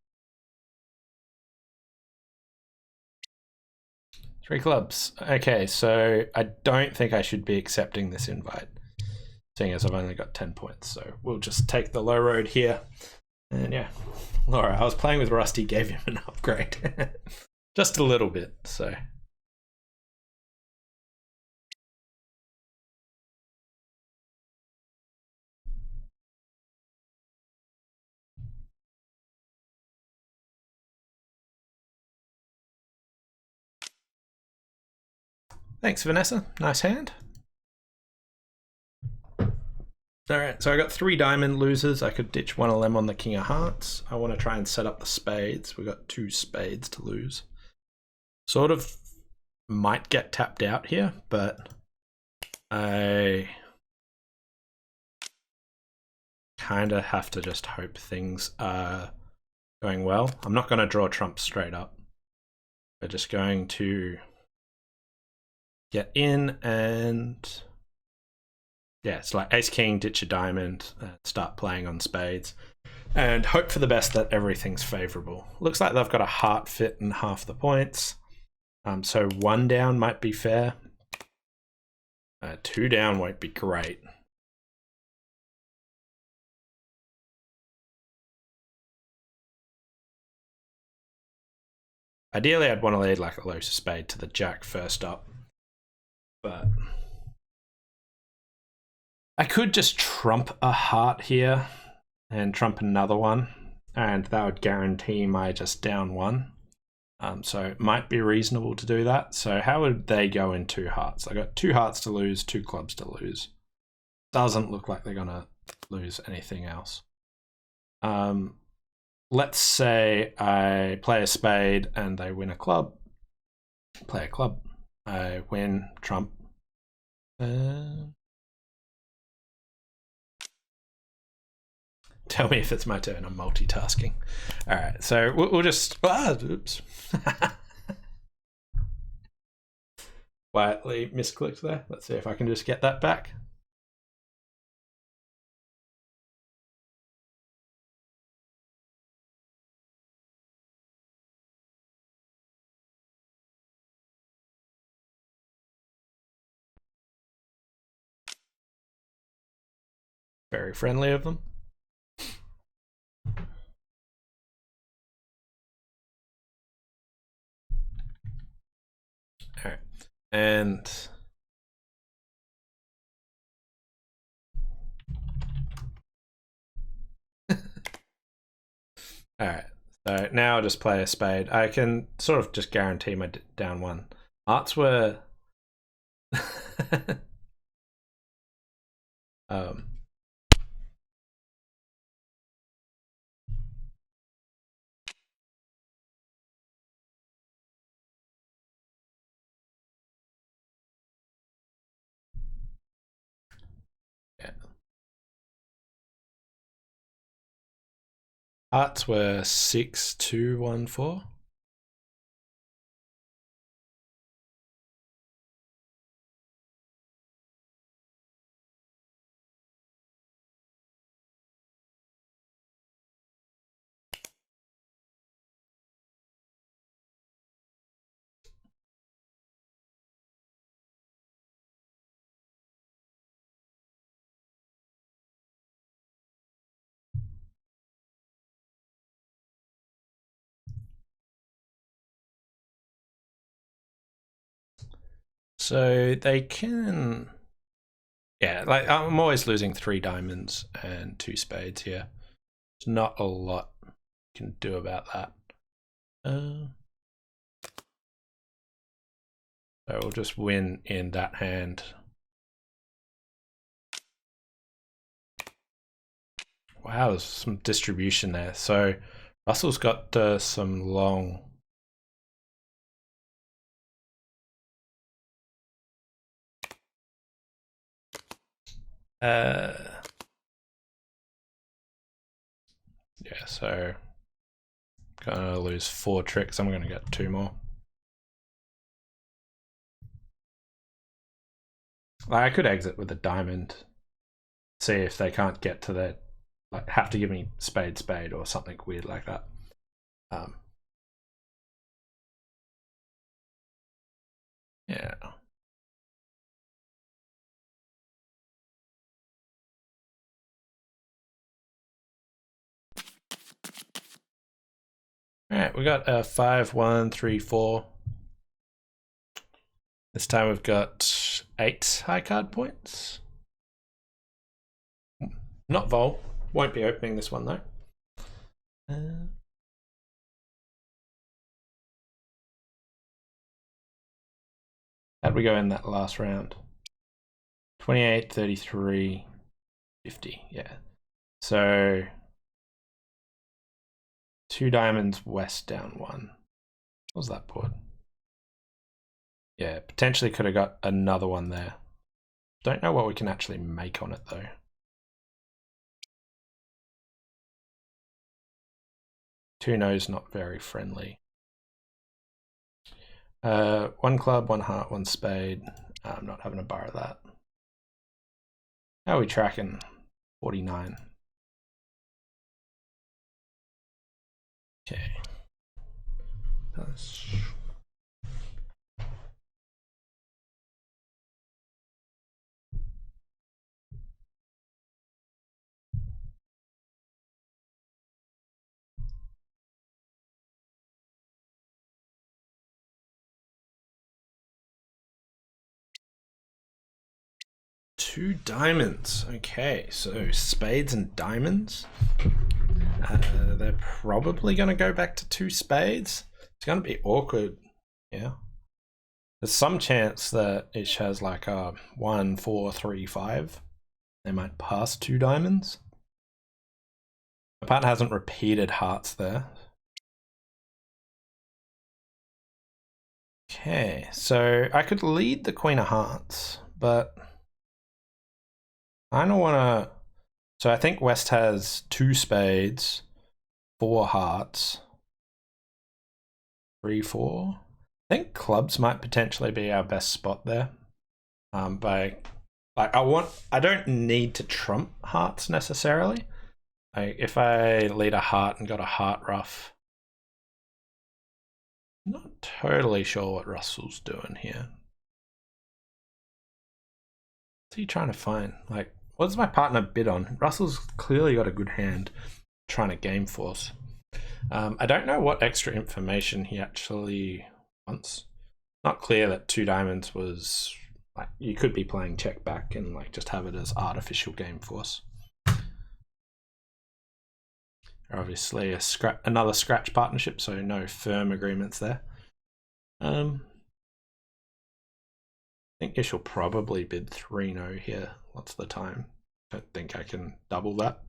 3 clubs. Okay, so I don't think I should be accepting this invite, seeing as I've only got 10 points. So we'll just take the low road here. And yeah, Laura, I was playing with Rusty, gave him an upgrade. Just a little bit, so. Thanks, Vanessa. Nice hand. Alright, so I got 3 diamond losers. I could ditch one of them on the king of hearts. I want to try and set up the spades. We've got 2 spades to lose. Sort of might get tapped out here, but I kind of have to just hope things are going well. I'm not going to draw trump straight up. We're just going to get in and yeah, it's like ace king, ditch a diamond, start playing on spades, and hope for the best that everything's favorable. Looks like they've got a heart fit in half the points, so 1 down might be fair. 2 down won't be great. Ideally, I'd want to lead like a low spade to the jack first up, but I could just trump a heart here and trump another one and that would guarantee my just down 1. So it might be reasonable to do that. So how would they go in 2 hearts? I got 2 hearts to lose, 2 clubs to lose. Doesn't look like they're gonna lose anything else. Let's say I play a spade and they win a club. Play a club. I win trump. Tell me if it's my turn. I'm multitasking. All right, so we'll just. Oops. Quietly misclicked there. Let's see if I can just get that back. Very friendly of them. All right, and all right. So now I'll just play a spade. I can sort of just guarantee my down 1. Hearts were. Yeah. Hearts were 6, 2, 1, 4. So they can. Yeah, like I'm always losing 3 diamonds and 2 spades here. There's not a lot you can do about that. So we'll just win in that hand. Wow, there's some distribution there. So Russell's got some long. Yeah, so gonna lose 4 tricks. I'm gonna get 2 more. Like, I could exit with a diamond, see if they can't get to their, like, have to give me spade, spade, or something weird like that. Yeah. All right, we got a 5, 1, 3, 4. This time we've got 8 high card points. Not vol. Won't be opening this one though. How'd we go in that last round? 28, 33, 50. Yeah. So 2 diamonds west down 1. What was that board? Yeah, potentially could have got another one there. Don't know what we can actually make on it though. Two no's not very friendly. 1 club, 1 heart, 1 spade. I'm not having a bar of that. How are we tracking? 49. Okay. That's... Two diamonds. Okay, so spades and diamonds. They're probably going to go back to 2 spades. It's going to be awkward. Yeah. There's some chance that it has like a 1, 4, 3, 5. They might pass 2 diamonds. My partner hasn't repeated hearts there. Okay, so I could lead the Queen of Hearts, but I don't want to. So I think West has 2 spades, 4 hearts, 3, 4. I think clubs might potentially be our best spot there. I don't need to trump hearts necessarily. If I lead a heart and got a heart ruff, I'm not totally sure what Russell's doing here. What's he trying to find? Like, what does my partner bid on? Russell's clearly got a good hand trying to game force. I don't know what extra information he actually wants. Not clear that 2 diamonds was like, you could be playing check back and like just have it as artificial game force. Obviously another scratch partnership, so no firm agreements there. I think Ish will probably bid 3-no here. What's the time? I don't think I can double that.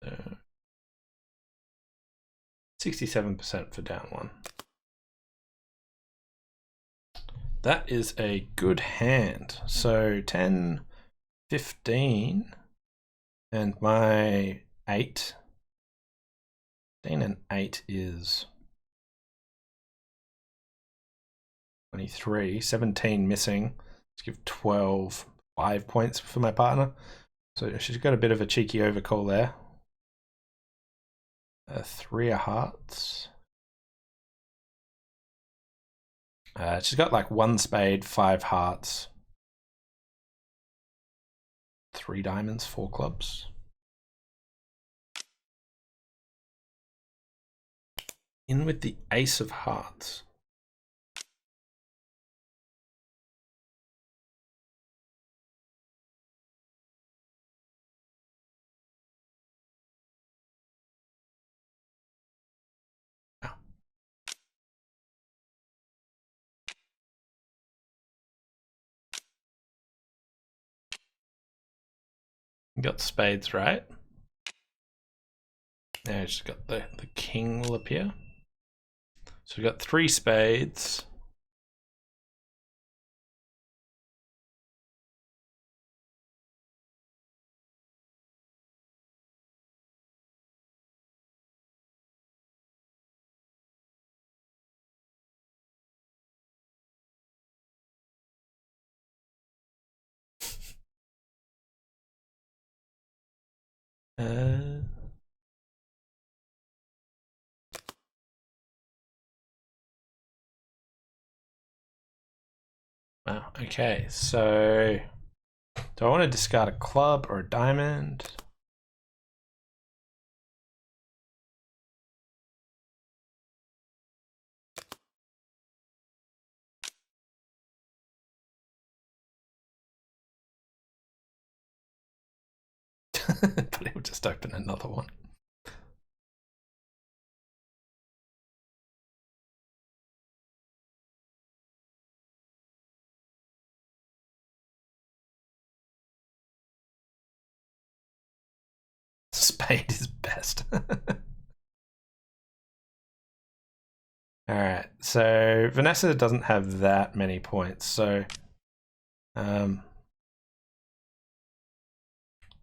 So 67% for down 1. That is a good hand. So 10, 15, and my 8. 15 and 8 is 23. 17 missing. Let's give 12, 5 points for my partner. So she's got a bit of a cheeky overcall there. 3 of hearts. She's got like 1 spade, 5 hearts, 3 diamonds, 4 clubs. In with the ace of hearts. Got spades right. Now she's got the king will appear. So we've got 3 spades. Wow, okay, so do I want to discard a club or a diamond? But it will just open another one. Spade is best. Alright, so Vanessa doesn't have that many points, so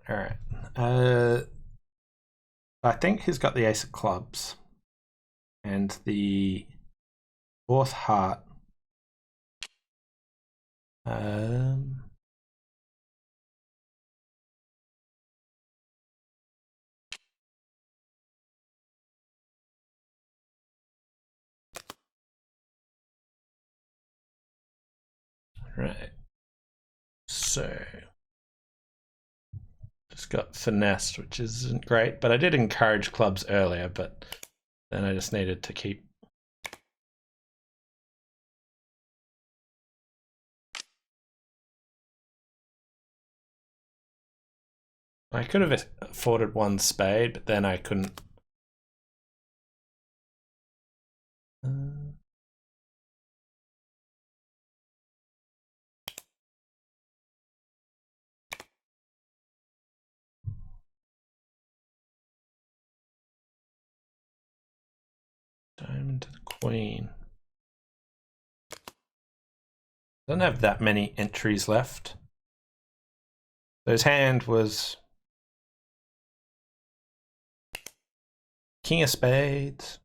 alright. I think he's got the ace of clubs and the 4th heart. Right. So just got finessed, which isn't great, but I did encourage clubs earlier, but then I just needed to keep. I could have afforded one spade, but then I couldn't. Diamond to the queen. Doesn't have that many entries left. So his hand was king of spades,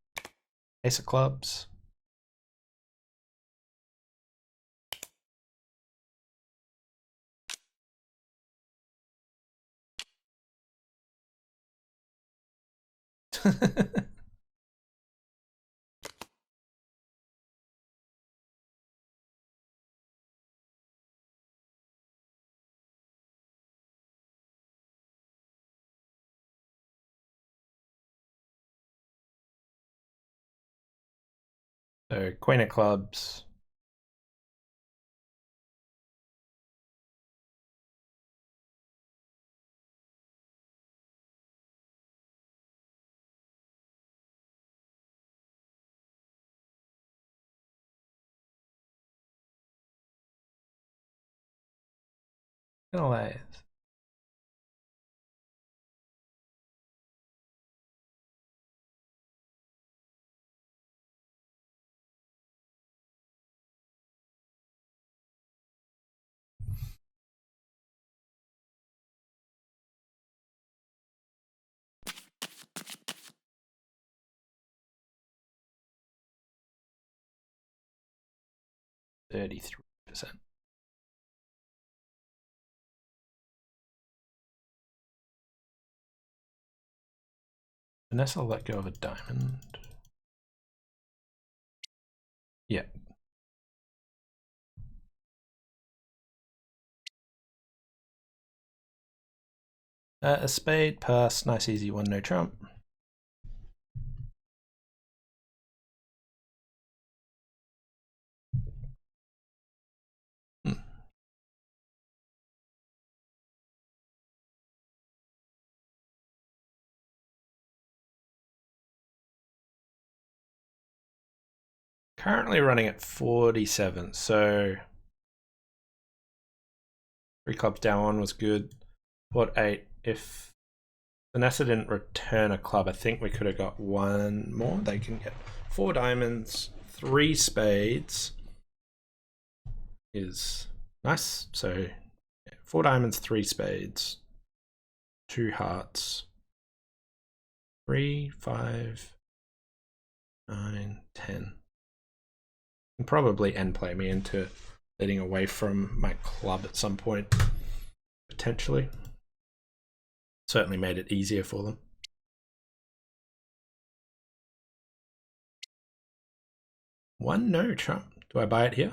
ace of clubs. So queen of clubs. Gonna lay. 33%. Vanessa let go of a diamond. Yeah. A spade, pass, nice easy one, no trump. Currently running at 47, so 3 clubs down, one was good. What 8? If Vanessa didn't return a club, I think we could have got one more. They can get 4 diamonds, 3 spades is nice. So 4 diamonds, 3 spades, 2 hearts, 3, 5, 9, 10. And probably end play me into leading away from my club at some point, potentially. Certainly made it easier for them. One no trump. Do I buy it here?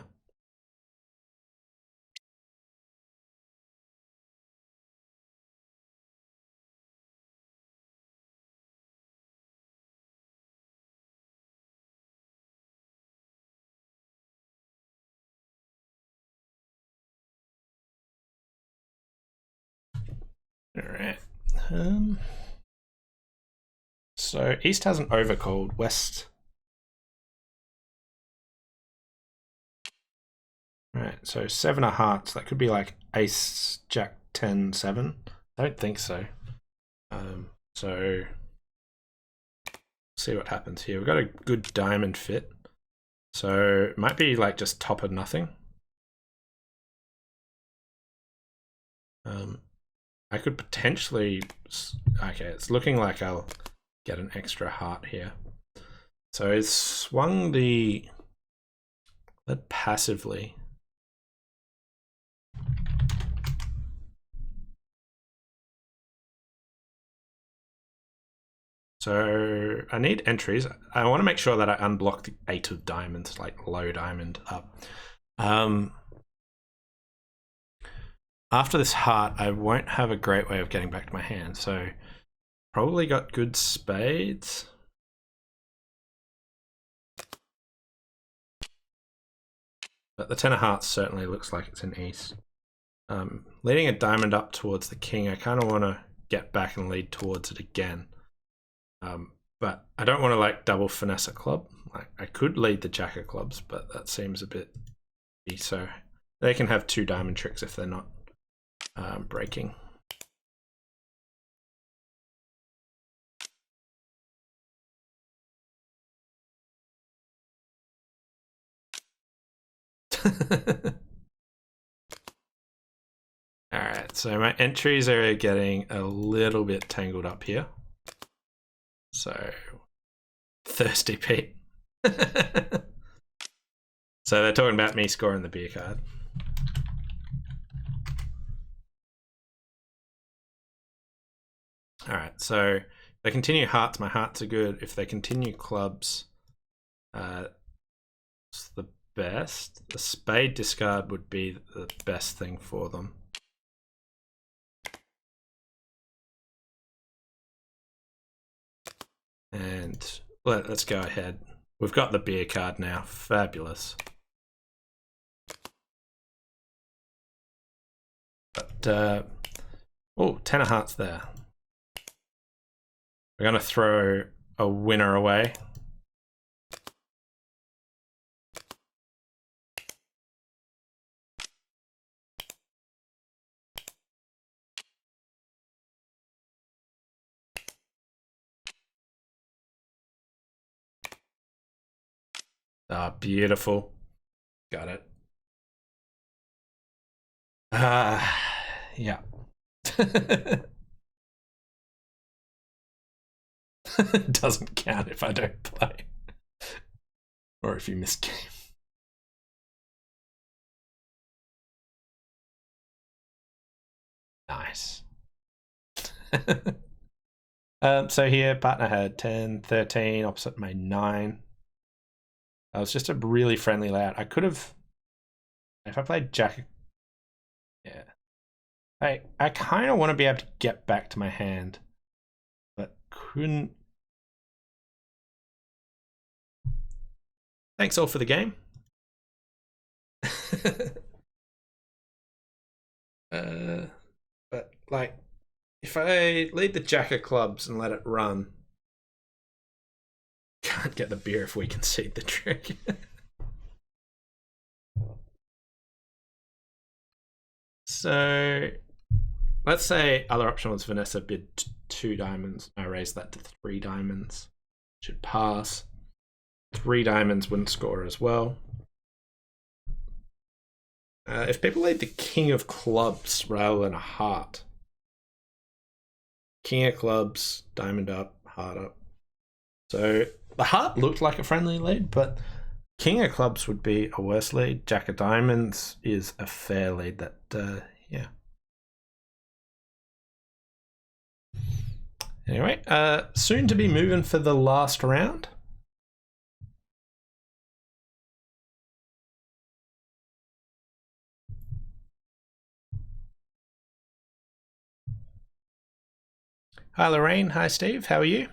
All right. So East hasn't overcalled. West. All right. So 7 of hearts. That could be like Ace, Jack, 10, 7. I don't think so. So see what happens here. We've got a good diamond fit. So it might be like just top of nothing. I could potentially, okay, it's looking like I'll get an extra heart here. So it's swung the passively. So I need entries. I want to make sure that I unblock the 8 of diamonds, like low diamond up. after this heart, I won't have a great way of getting back to my hand, so probably got good spades. But the 10 of hearts certainly looks like it's an ace. Leading a diamond up towards the king, I kind of want to get back and lead towards it again. But I don't want to like double finesse a club. Like I could lead the jack of clubs, but that seems a bit easy. So they can have 2 diamond tricks if they're not breaking. Alright, so my entries are getting a little bit tangled up here. So, thirsty Pete. So they're talking about me scoring the beer card. Alright, so if they continue hearts, my hearts are good. If they continue clubs, it's the best. The spade discard would be the best thing for them. And let's go ahead. We've got the beer card now. Fabulous. But, oh, 10 of hearts there. We're going to throw a winner away. Ah, beautiful. Got it. Yeah. Doesn't count if I don't play. Or if you miss game. Nice. So here, partner had 10, 13, opposite made 9. That was just a really friendly layout. I could have, if I played jack, yeah. I kind of want to be able to get back to my hand, but couldn't. Thanks all for the game. But like, if I lead the jack of clubs and let it run, can't get the beer if we concede the trick. So let's say other option was Vanessa bid 2 diamonds. I raised that to 3 diamonds. Should pass. 3 diamonds wouldn't score as well. If people lead the king of clubs rather than a heart. King of clubs, diamond up, heart up. So the heart looked like a friendly lead, but king of clubs would be a worse lead. Jack of diamonds is a fair lead. That, yeah. Anyway, soon to be moving for the last round. Hi Lorraine, hi Steve, how are you?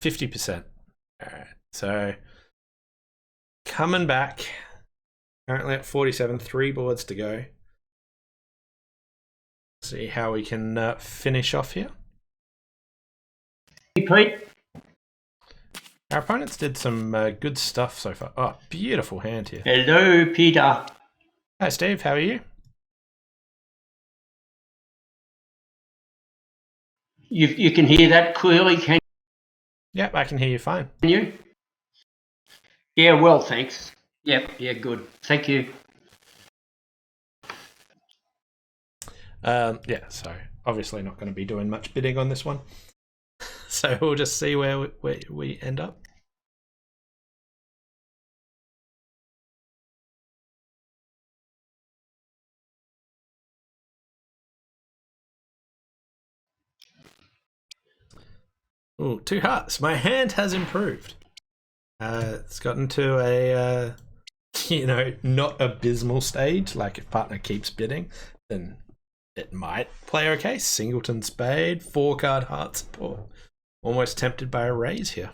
50%. Alright, so coming back. Currently at 47, 3 boards to go. See how we can finish off here. Hey, Pete. Our opponents did some good stuff so far. Oh, beautiful hand here. Hello, Peter. Hi Steve, how are you? You can hear that clearly, can Yep, I can hear you fine. you? Yeah, well, thanks. Yep, yeah, good. Thank you. Yeah, so obviously not going to be doing much bidding on this one. So we'll just see where we end up. Ooh, 2 hearts. My hand has improved. It's gotten to a you know, not abysmal stage, like if partner keeps bidding, then it might play okay. Singleton spade, 4-card heart support. Almost tempted by a raise here.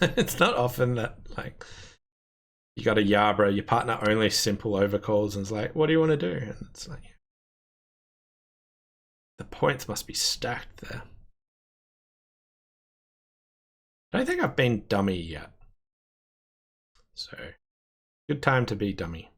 It's not often that, like, you got a Yarborough, your partner only simple overcalls and is like, what do you want to do? And it's like, the points must be stacked there. I don't think I've been dummy yet. So, good time to be dummy.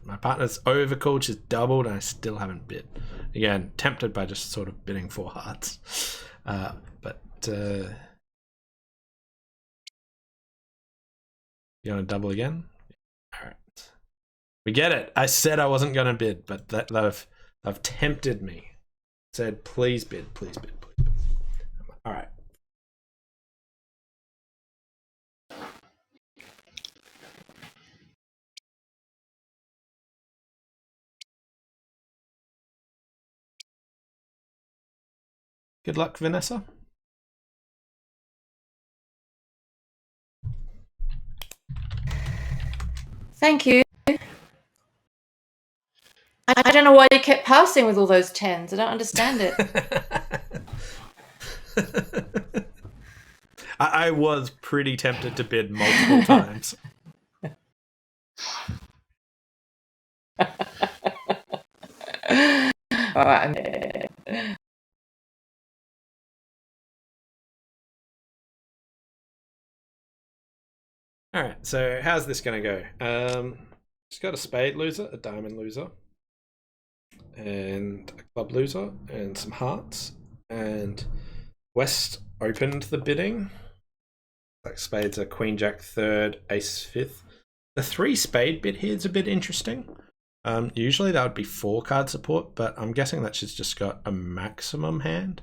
My partner's overcalled, she's doubled, and I still haven't bid. Again, tempted by just sort of bidding 4 hearts. You want to double again? All right. We get it. I said I wasn't going to bid, but they've tempted me. Said, please bid, please bid, please bid. All right. Good luck, Vanessa. Thank you. I don't know why you kept passing with all those 10s. I don't understand it. I was pretty tempted to bid multiple times. All right. All right, so how's this going to go? Just got a spade loser, a diamond loser, and a club loser, and some hearts. And West opened the bidding. Like spades are queen jack third, ace fifth. The 3 spade bid here is a bit interesting. Usually that would be 4-card support, but I'm guessing that she's just got a maximum hand.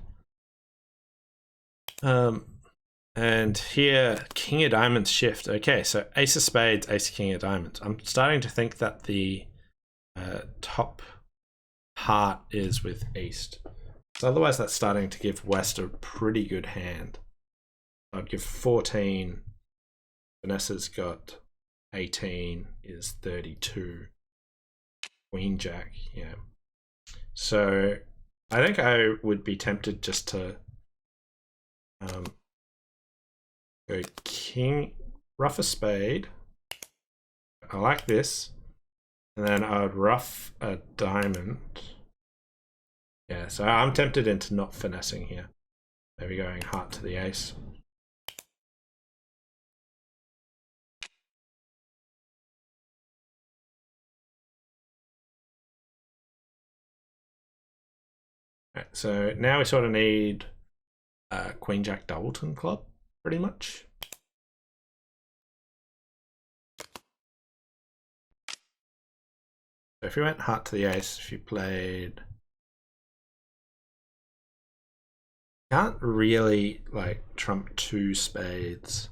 And here, king of diamonds shift. Okay, so ace of spades, ace of king of diamonds. I'm starting to think that the top heart is with east. So otherwise that's starting to give West a pretty good hand. I'd give 14. Vanessa's got 18, is 32. Queen jack, yeah. So I think I would be tempted just to go king, rough a spade. I like this. And then I would rough a diamond. Yeah, so I'm tempted into not finessing here. Maybe going heart to the ace. Right, so now we sort of need Queen Jack Doubleton club, pretty much. So if you went heart to the ace, if you played, can't really like trump 2 spades.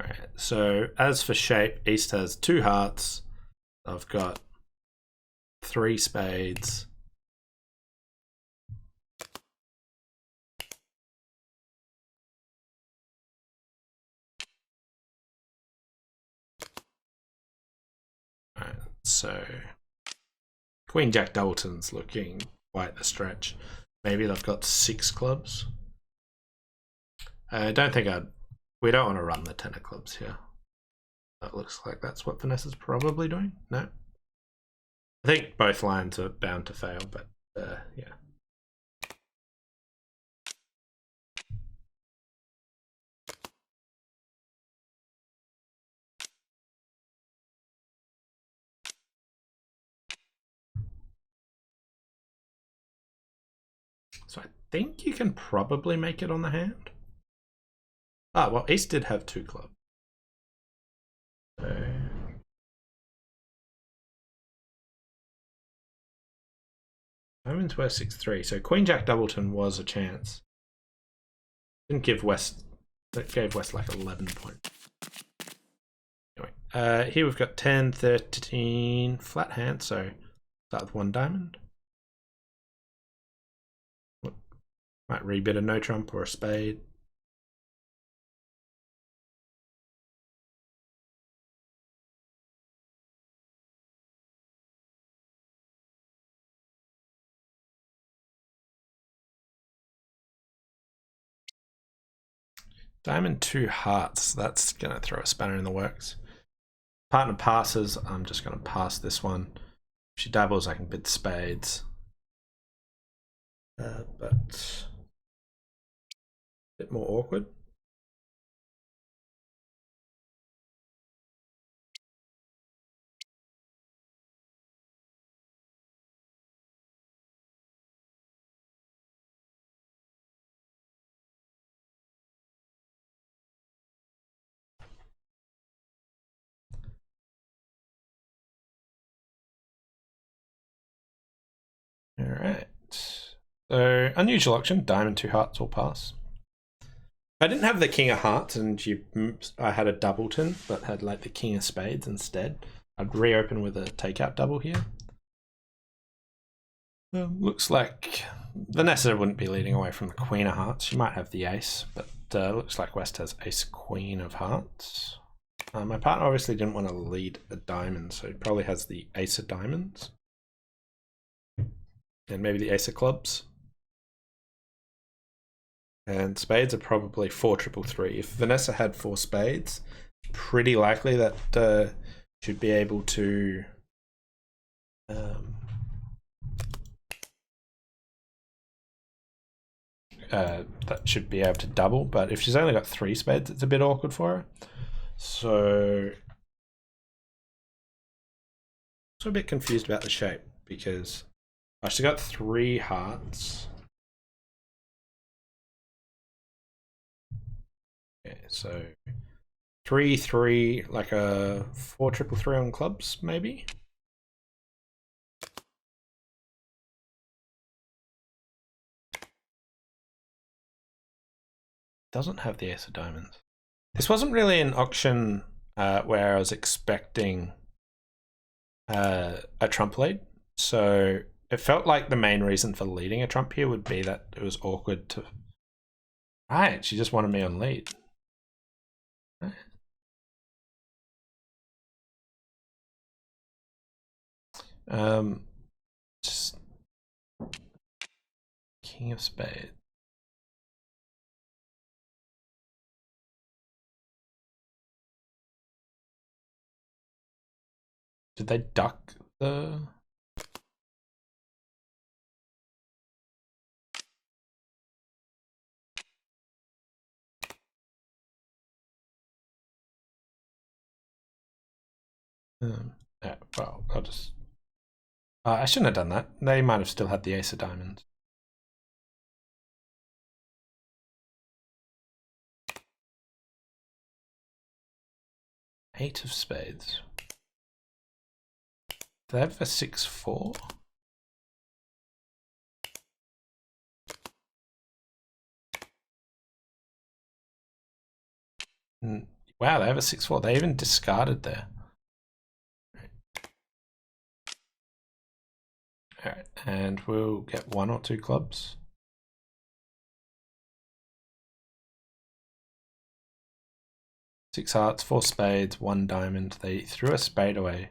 Alright, so as for shape, East has 2 hearts. I've got 3 spades. Alright, so Queen Jack Doubleton's looking quite the stretch. Maybe they've got 6 clubs. I don't think we don't want to run the 10 of clubs here. That looks like that's what Vanessa's probably doing. No. I think both lines are bound to fail, but yeah. So I think you can probably make it on the hand. Ah, well, East did have 2 clubs. So Diamonds were 6-3, so Queen Jack Doubleton was a chance. Didn't give West. That gave West like 11 points. Anyway, here we've got 10, 13, flat hand, so start with 1 diamond. Might rebid a no trump or a spade. Diamond 2 hearts, that's gonna throw a spanner in the works. Partner passes, I'm just gonna pass this one. If she dabbles, I can bid spades. But a bit more awkward. All right. So unusual auction, diamond 2 hearts will pass. I didn't have the king of hearts and I had a doubleton but had like the king of spades instead. I'd reopen with a takeout double here. Looks like Vanessa wouldn't be leading away from the queen of hearts. She might have the ace, but looks like West has ace queen of hearts. My partner obviously didn't want to lead a diamond, so he probably has the ace of diamonds. And maybe the ace of clubs. And spades are probably 4-3-3. If Vanessa had 4 spades, pretty likely that should be able to that should be able to double. But if she's only got 3 spades, it's a bit awkward for her. So I'm a bit confused about the shape because she's got 3 hearts. Okay, so 3-3, like a 4-3-3 on clubs, maybe. Doesn't have the ace of diamonds. This wasn't really an auction where I was expecting a trump lead, so it felt like the main reason for leading a trump here would be that it was awkward to. Right, she just wanted me on lead. Just king of spades. Did they duck the? Yeah, well, I'll just. I shouldn't have done that. They might have still had the ace of diamonds. Eight of spades. Do they have a 6-4? Wow, they have a 6-4. They even discarded there. Alright, and we'll get 1 or 2 clubs. Six hearts, 4 spades, 1 diamond. They threw a spade away.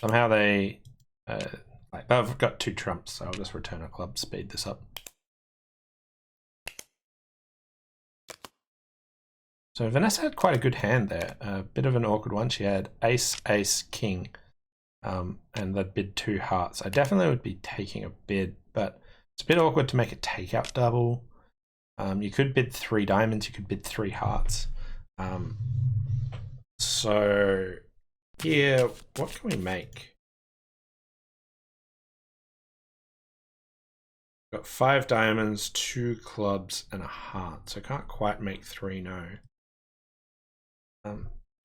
Somehow they, like, they've got 2 trumps, so I'll just return a club, speed this up. So Vanessa had quite a good hand there. A bit of an awkward one. She had ace, ace, king, and they'd bid 2 hearts. I definitely would be taking a bid, but it's a bit awkward to make a takeout double. You could bid 3 diamonds, you could bid 3 hearts. So here, what can we make? Got 5 diamonds, 2 clubs, and a heart. So I can't quite make 3, no.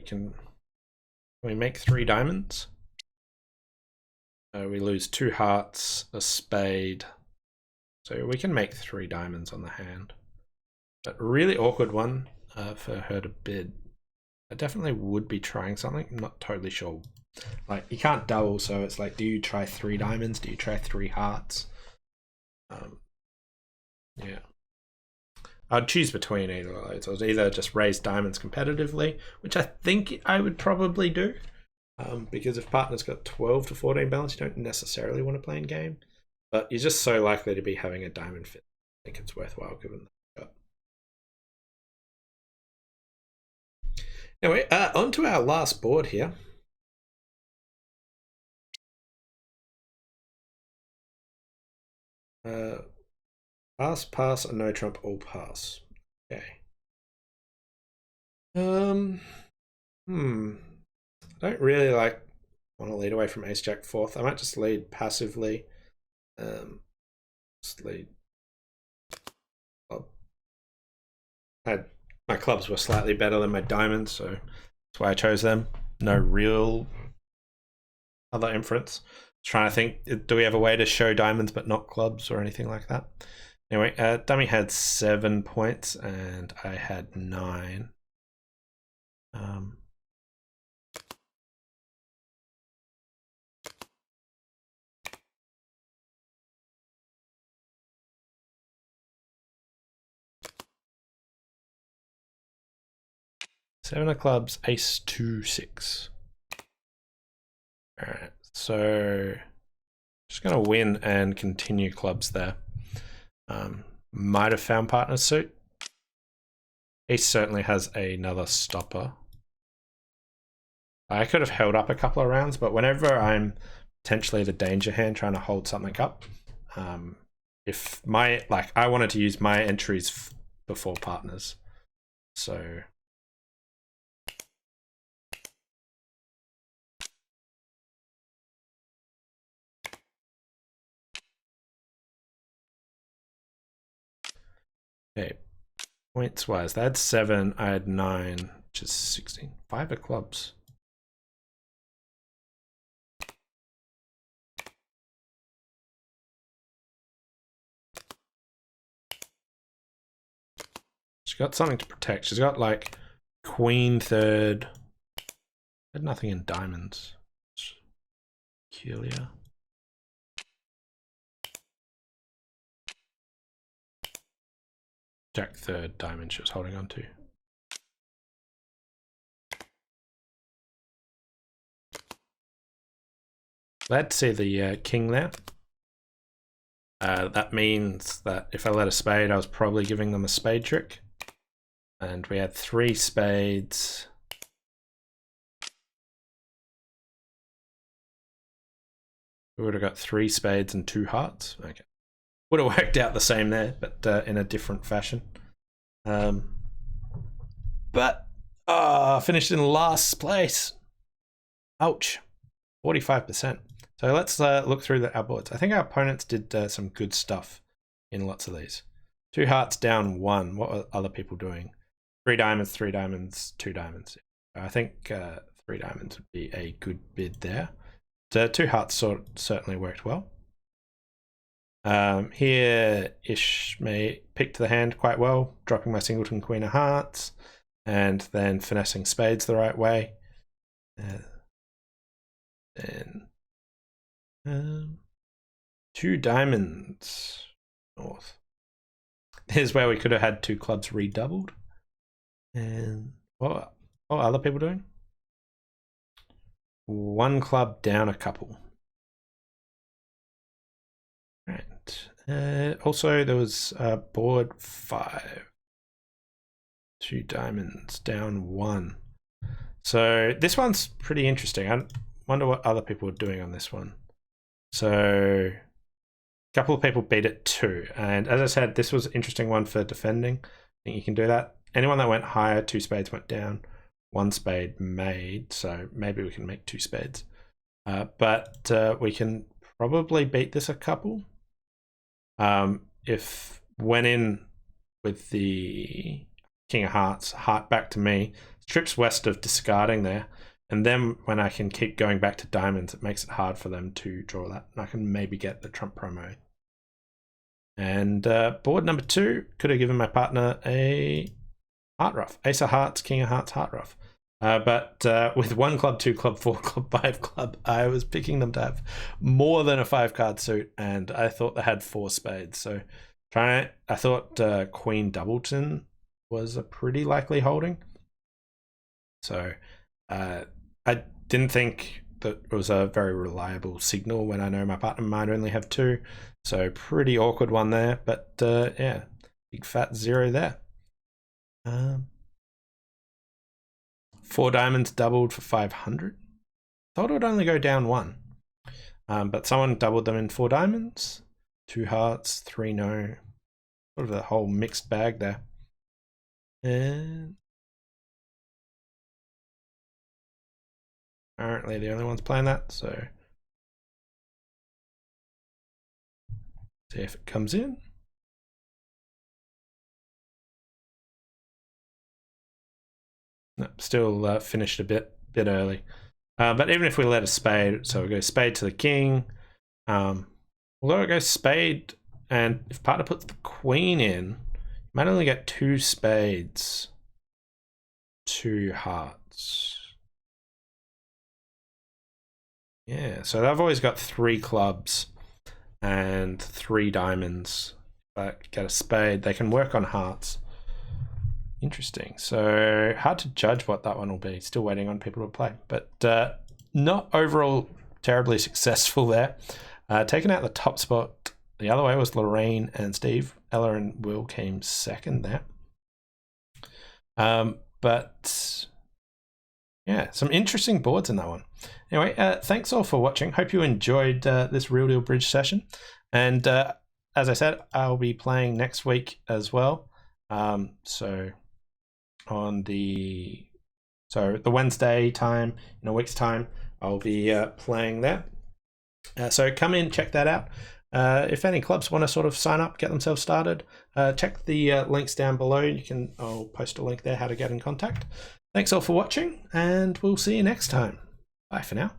Can we make 3 diamonds? We lose 2 hearts, a spade. So we can make 3 diamonds on the hand. But really awkward one for her to bid. I definitely would be trying something. I'm not totally sure. Like, you can't double, so it's like, do you try 3 diamonds? Do you try 3 hearts? Yeah. I'd choose between either of those. I would either just raise diamonds competitively, which I think I would probably do. Because if partner's got 12 to 14 balance, you don't necessarily want to play in game. But you're just so likely to be having a diamond fit. I think it's worthwhile given that. Anyway, on to our last board here. Pass, pass, and no trump, all pass. Okay. I don't really want to lead away from ace jack fourth. I might just lead passively. Just lead. My clubs were slightly better than my diamonds, so that's why I chose them. No real other inference. Trying to think, do we have a way to show diamonds but not clubs or anything like that? Anyway, dummy had 7 points and I had 9. Seven of clubs, ace 2 6. All right, so just gonna win and continue clubs there. Might have found partner suit. Ace certainly has another stopper. I could have held up a couple of rounds, but whenever I'm potentially the danger hand trying to hold something up, if my I wanted to use my entries before partners, so. Okay, points wise, they had 7, I had 9, which is 16. 5 of clubs. She's got something to protect. She's got like queen third. Had nothing in diamonds. It's peculiar. Jack third diamond she was holding on to. Glad to see the king there. That means that if I let a spade, I was probably giving them a spade trick. And we had 3 spades. We would have got 3 spades and 2 hearts. Okay. Would have worked out the same there, but in a different fashion. But finished in last place. Ouch. 45%. So let's look through our boards. I think our opponents did some good stuff in lots of these. 2 hearts down 1. What are other people doing? 3 diamonds, 3 diamonds, 2 diamonds. I think 3 diamonds would be a good bid there. So 2 hearts certainly worked well. Here, Ishmael picked the hand quite well, dropping my singleton queen of hearts, and then finessing spades the right way. Then 2 diamonds north. Here's where we could have had 2 clubs redoubled. And what are other people doing? 1 club down a couple. Right. Also, there was board 5. 2 diamonds down 1. So this one's pretty interesting. I wonder what other people are doing on this one. So a couple of people beat it 2. And as I said, this was an interesting one for defending. I think you can do that. Anyone that went higher, 2 spades went down. 1 spade made. So maybe we can make 2 spades. But we can probably beat this a couple. If went in with the King of Hearts, heart back to me, trips west of discarding there. And then when I can keep going back to diamonds, it makes it hard for them to draw that. And I can maybe get the trump promo. And board number 2 could have given my partner a heart ruff. Ace of hearts, king of hearts, heart ruff. But with 1 club, 2 club, 4 club, 5 club, I was picking them to have more than a 5-card suit, and I thought they had 4 spades. So I thought Queen Doubleton was a pretty likely holding. So I didn't think that it was a very reliable signal when I know my partner might only have 2. So pretty awkward one there, but yeah, big fat 0 there. 4 diamonds doubled for 500. Thought it would only go down 1. But someone doubled them in 4 diamonds. 2 hearts, 3 no. Sort of the whole mixed bag there. And apparently the only ones playing that, so see if it comes in. No, still finished a bit early. But even if we let a spade, so we go spade to the king. Although it goes spade, and if partner puts the queen in, you might only get 2 spades, 2 hearts. Yeah, so they've always got 3 clubs and 3 diamonds. If I get a spade, they can work on hearts. Interesting. So hard to judge what that one will be. Still waiting on people to play, but not overall terribly successful there. Taking out the top spot the other way was Lorraine and Steve. Ella and Will came second there. But yeah, some interesting boards in that one. Anyway, thanks all for watching. Hope you enjoyed this Real Deal Bridge session. And as I said, I'll be playing next week as well. So on the Wednesday time, in a week's time, I'll be playing there. So come in, check that out. If any clubs want to sort of sign up, get themselves started, check the links down below. I'll post a link there how to get in contact. Thanks all for watching, and we'll see you next time. Bye for now.